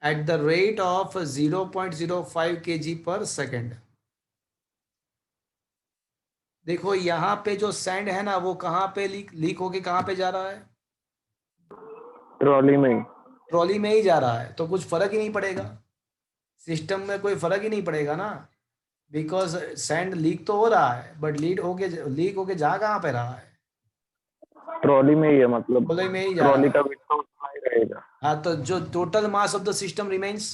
at the rate of 0.05 kg per second. देखो यहाँ पे जो सैंड है ना, वो कहाँ पे लीक होके कहाँ पे जा रहा है? ट्रॉली में. ट्रॉली में ही जा रहा है. तो कुछ फर्क ही नहीं पड़ेगा, सिस्टम में कोई फर्क ही नहीं पड़ेगा ना, बिकॉज सैंड लीक तो हो रहा है, बट लीक होके जा कहाँ पे रहा है? ट्रॉली में ही है, मतलब ट्रॉली में ही जा ट्रॉली रहा का है. वेट तो उतना ही रहेगा. हाँ, तो जो total mass of the system remains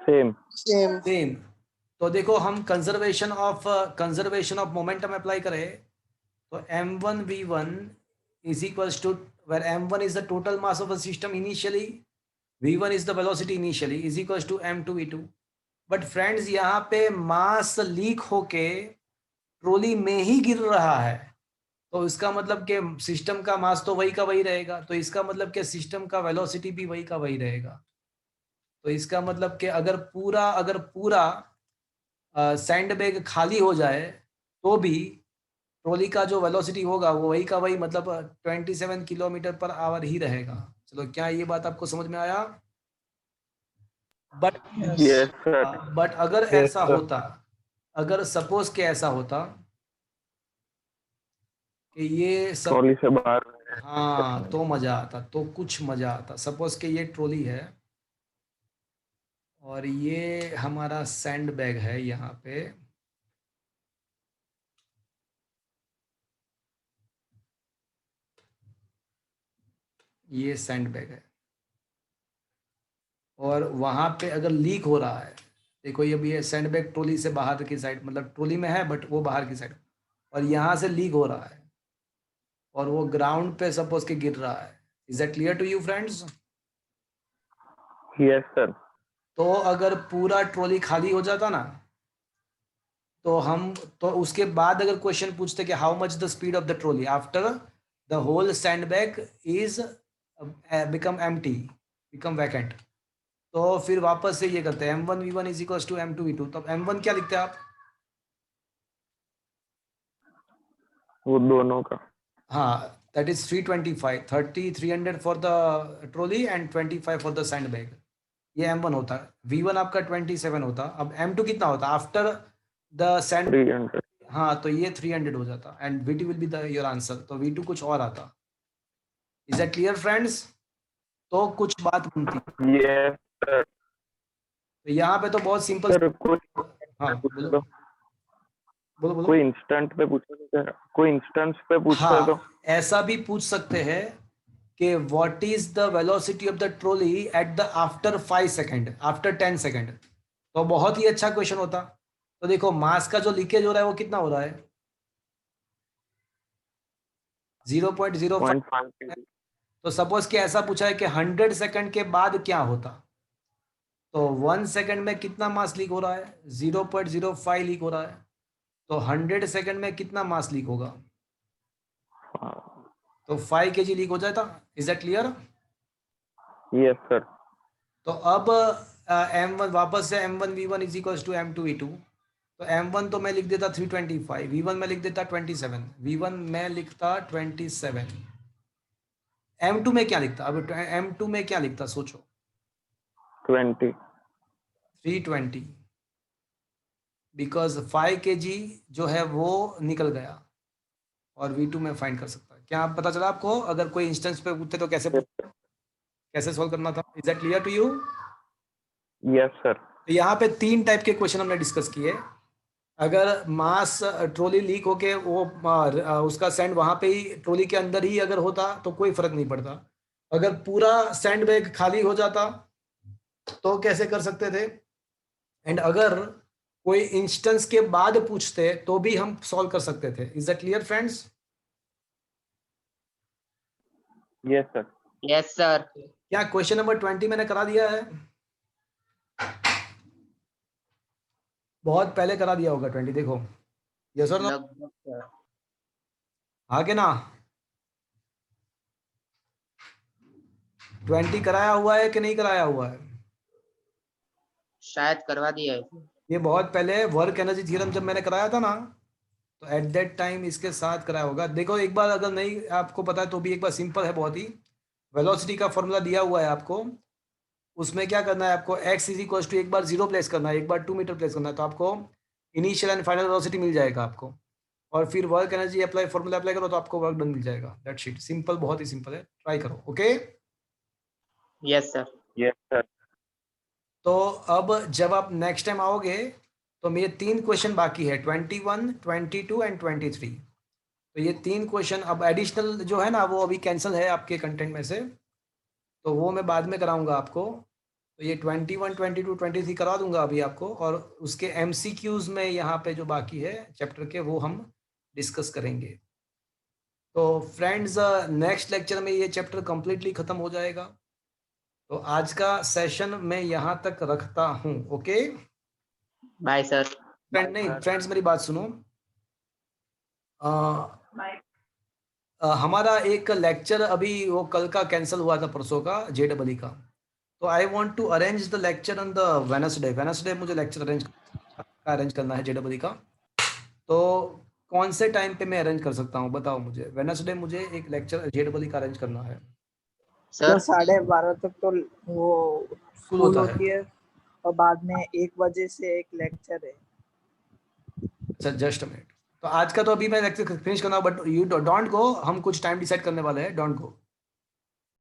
same. Same. तो देखो हम कंजर्वेशन ऑफ मोमेंटम अप्लाई करें तो m1v1 is equals to, where m1 is the total mass of a system initially, v1 is the velocity initially, is equals to m2v2. But friends यहाँ पे मास leak होके trolley में ही गिर रहा है, तो इसका मतलब कि सिस्टम का मास तो वही का वही रहेगा, तो इसका मतलब कि सिस्टम का वेलोसिटी भी वही का वही रहेगा. तो इसका मतलब कि अगर पूरा सैंड बैग खाली हो जाए तो भी ट्रॉली का जो वेलोसिटी होगा वो वही का वही, मतलब 27 किलोमीटर पर आवर ही रहेगा. चलो, क्या ये बात आपको समझ में आया? But Yes, sir. बट अगर Yes, ऐसा sir. होता, अगर सपोज के ऐसा होता कि ये सब, ट्रॉली से बाहर. हाँ, तो मजा आता, तो कुछ मजा आता. सपोज के ये ट्रॉली है और ये हमारा सैंड बैग है यहाँ पे, ये सैंड बैग है, और वहाँ पे अगर लीक हो रहा है, देखो ये सैंड बैग ट्रॉली से बाहर की साइड, मतलब ट्रॉली में है बट वो बाहर की साइड, और यहाँ से लीक हो रहा है और वो ग्राउंड पे सपोज के गिर रहा है. Is that clear to you friends? Yes, sir. तो अगर पूरा ट्रॉली खाली हो जाता ना, तो उसके बाद अगर क्वेश्चन पूछते कि how much the speed of the trolley after the whole sand bag is become empty, become vacant, तो फिर वापस से ये करते हैं m1v1 is equal to m2v2। तो m1 क्या लिखते हैं आप? वो दोनों का। हाँ, that is 325, 300 for the trolley and 25 for the sandbag। ये m1 होता है। v1 आपका 27 होता। अब m2 कितना होता आफ्टर द सैंड? 300। हाँ, तो ये 300 हो जाता and v2 will be the your answer. तो v2 कुछ और आता। Is that clear friends? तो कुछ बात बनती। Yes sir. तो यहाँ पे तो बहुत सिंपल। सर कोई हाँ बोलो बोलो बोलो। कोई इंस्टेंट पे पूछे तो सर, कोई इंस्टेंस पे पूछता है तो हाँ, ऐसा भी पूछ सकते हैं कि what is the velocity of the trolley at the after 5 second, after 10 second. तो बहुत ही अच्छा क्वेश्चन होता। तो देखो मास का जो लीकेज हो रहा है वो कितना हो रहा है? 0.05। 0.5 kg। तो सपोज कि ऐसा पूछा है कि 100 सेकंड के बाद क्या होता, तो 1 सेकंड में कितना मास लीक हो रहा है? 0.05 लीक हो रहा है। तो 100 सेकंड में कितना मास लीक होगा? तो 5 kg लीक हो जाता। Is that clear? Yes sir. तो अब m1 वापस से m1v1 is equal to m2v2। तो m1 तो मैं लिख देता 325, v1 में लिख देता 27, v1 में लिखता 27। m2 में क्या लिखता? अब m2 में क्या लिखता सोचो? 20। 320, बिकॉज 5 kg जो है वो निकल गया और v2 में फाइंड कर सकता है। क्या आप पता चला आपको? अगर कोई इंस्टेंस पे पूछते तो कैसे सॉल्व करना था? Is that clear to you? Yes sir. तो यहाँ पे 3 टाइप के क्वेश्चन हमने डिस्कस किए। अगर मास ट्रॉली लीक होके वो उसका सैंड वहां पे ही ट्रॉली के अंदर ही अगर होता तो कोई फर्क नहीं पड़ता। अगर पूरा सैंड बैग खाली हो जाता तो कैसे कर सकते थे? एंड अगर कोई इंस्टेंस के बाद पूछते तो भी हम सॉल्व कर सकते थे। Is that clear friends? Yes sir. Yes, sir. क्या क्वेश्चन नंबर 20 मैंने करा दिया है? बहुत पहले करा दिया होगा 20। देखो यस और नो? लगभग sir. हाँ के ना? 20 कराया हुआ है कि नहीं कराया हुआ है? शायद करवा दिया है। ये बहुत पहले वर्क एनर्जी थ्योरम जब मैंने कराया था ना, तो एट दैट टाइम इसके साथ कराया होगा। देखो एक बार, अगर नहीं आपको पता है तो भी एक बार, सिंपल है बहुत ही। वेलोसिटी का फॉर्मूला दिया हुआ है आपको, उसमें क्या करना है आपको? x इज इक्वल टू एक बार 0 प्लेस करना है, एक बार 2 मीटर प्लेस करना है, तो आपको इनिशियल एंड फाइनल वेलोसिटी मिल जाएगा आपको। और फिर work energy apply, formula apply करो तो आपको वर्क डन मिल जाएगा। दैट शीट सिंपल, बहुत ही सिंपल है, ट्राई करो। Okay Yes, sir. Yes sir. तो अब जब आप नेक्स्ट टाइम आओगे तो मेरे 3 क्वेश्चन बाकी है, 21, 22 एंड 23। तो ये 3 क्वेश्चन अब एडिशनल जो है ना वो अभी कैंसिल है आपके कंटेंट में से, तो वो मैं बाद में कराऊंगा आपको। तो ये 21, 22, 23 करवा दूंगा अभी आपको, और उसके MCQs में यहाँ पे जो बाकी है चैप्टर के वो हम डिस्कस करेंगे। तो फ्रेंड्स नेक्स्ट लेक्चर में ये चैप्टर कंप्लीटली खत्म हो जाएगा। तो आज का सेशन मैं यहाँ तक रखता हूँ। Okay Bye, sir. नहीं फ्रेंड्स मेरी बात सुनो। हमारा एक लेक्चर अभी वो कल का कैंसिल हुआ था, परसों का, JEE का। तो I want to arrange the lecture on the Wednesday मुझे लेक्चर अरेंज करना है JEE का। तो कौन से टाइम पे मैं अरेंज कर सकता हूँ बताओ मुझे? वेडनेसडे मुझे एक लेक्चर JEE का अरेंज करना है। Sir. तो 12:30 तक तो वो स्कूल होता होती है और बाद में 1 बजे से एक लेक्चर है। अच्छा जस्ट अ मिनट। तो आज का तो अभी मैं लेक्चर फिनिश करना, बट यू डोंट गो, हम कुछ टाइम डिसाइड करने वाले हैं, डोंट गो।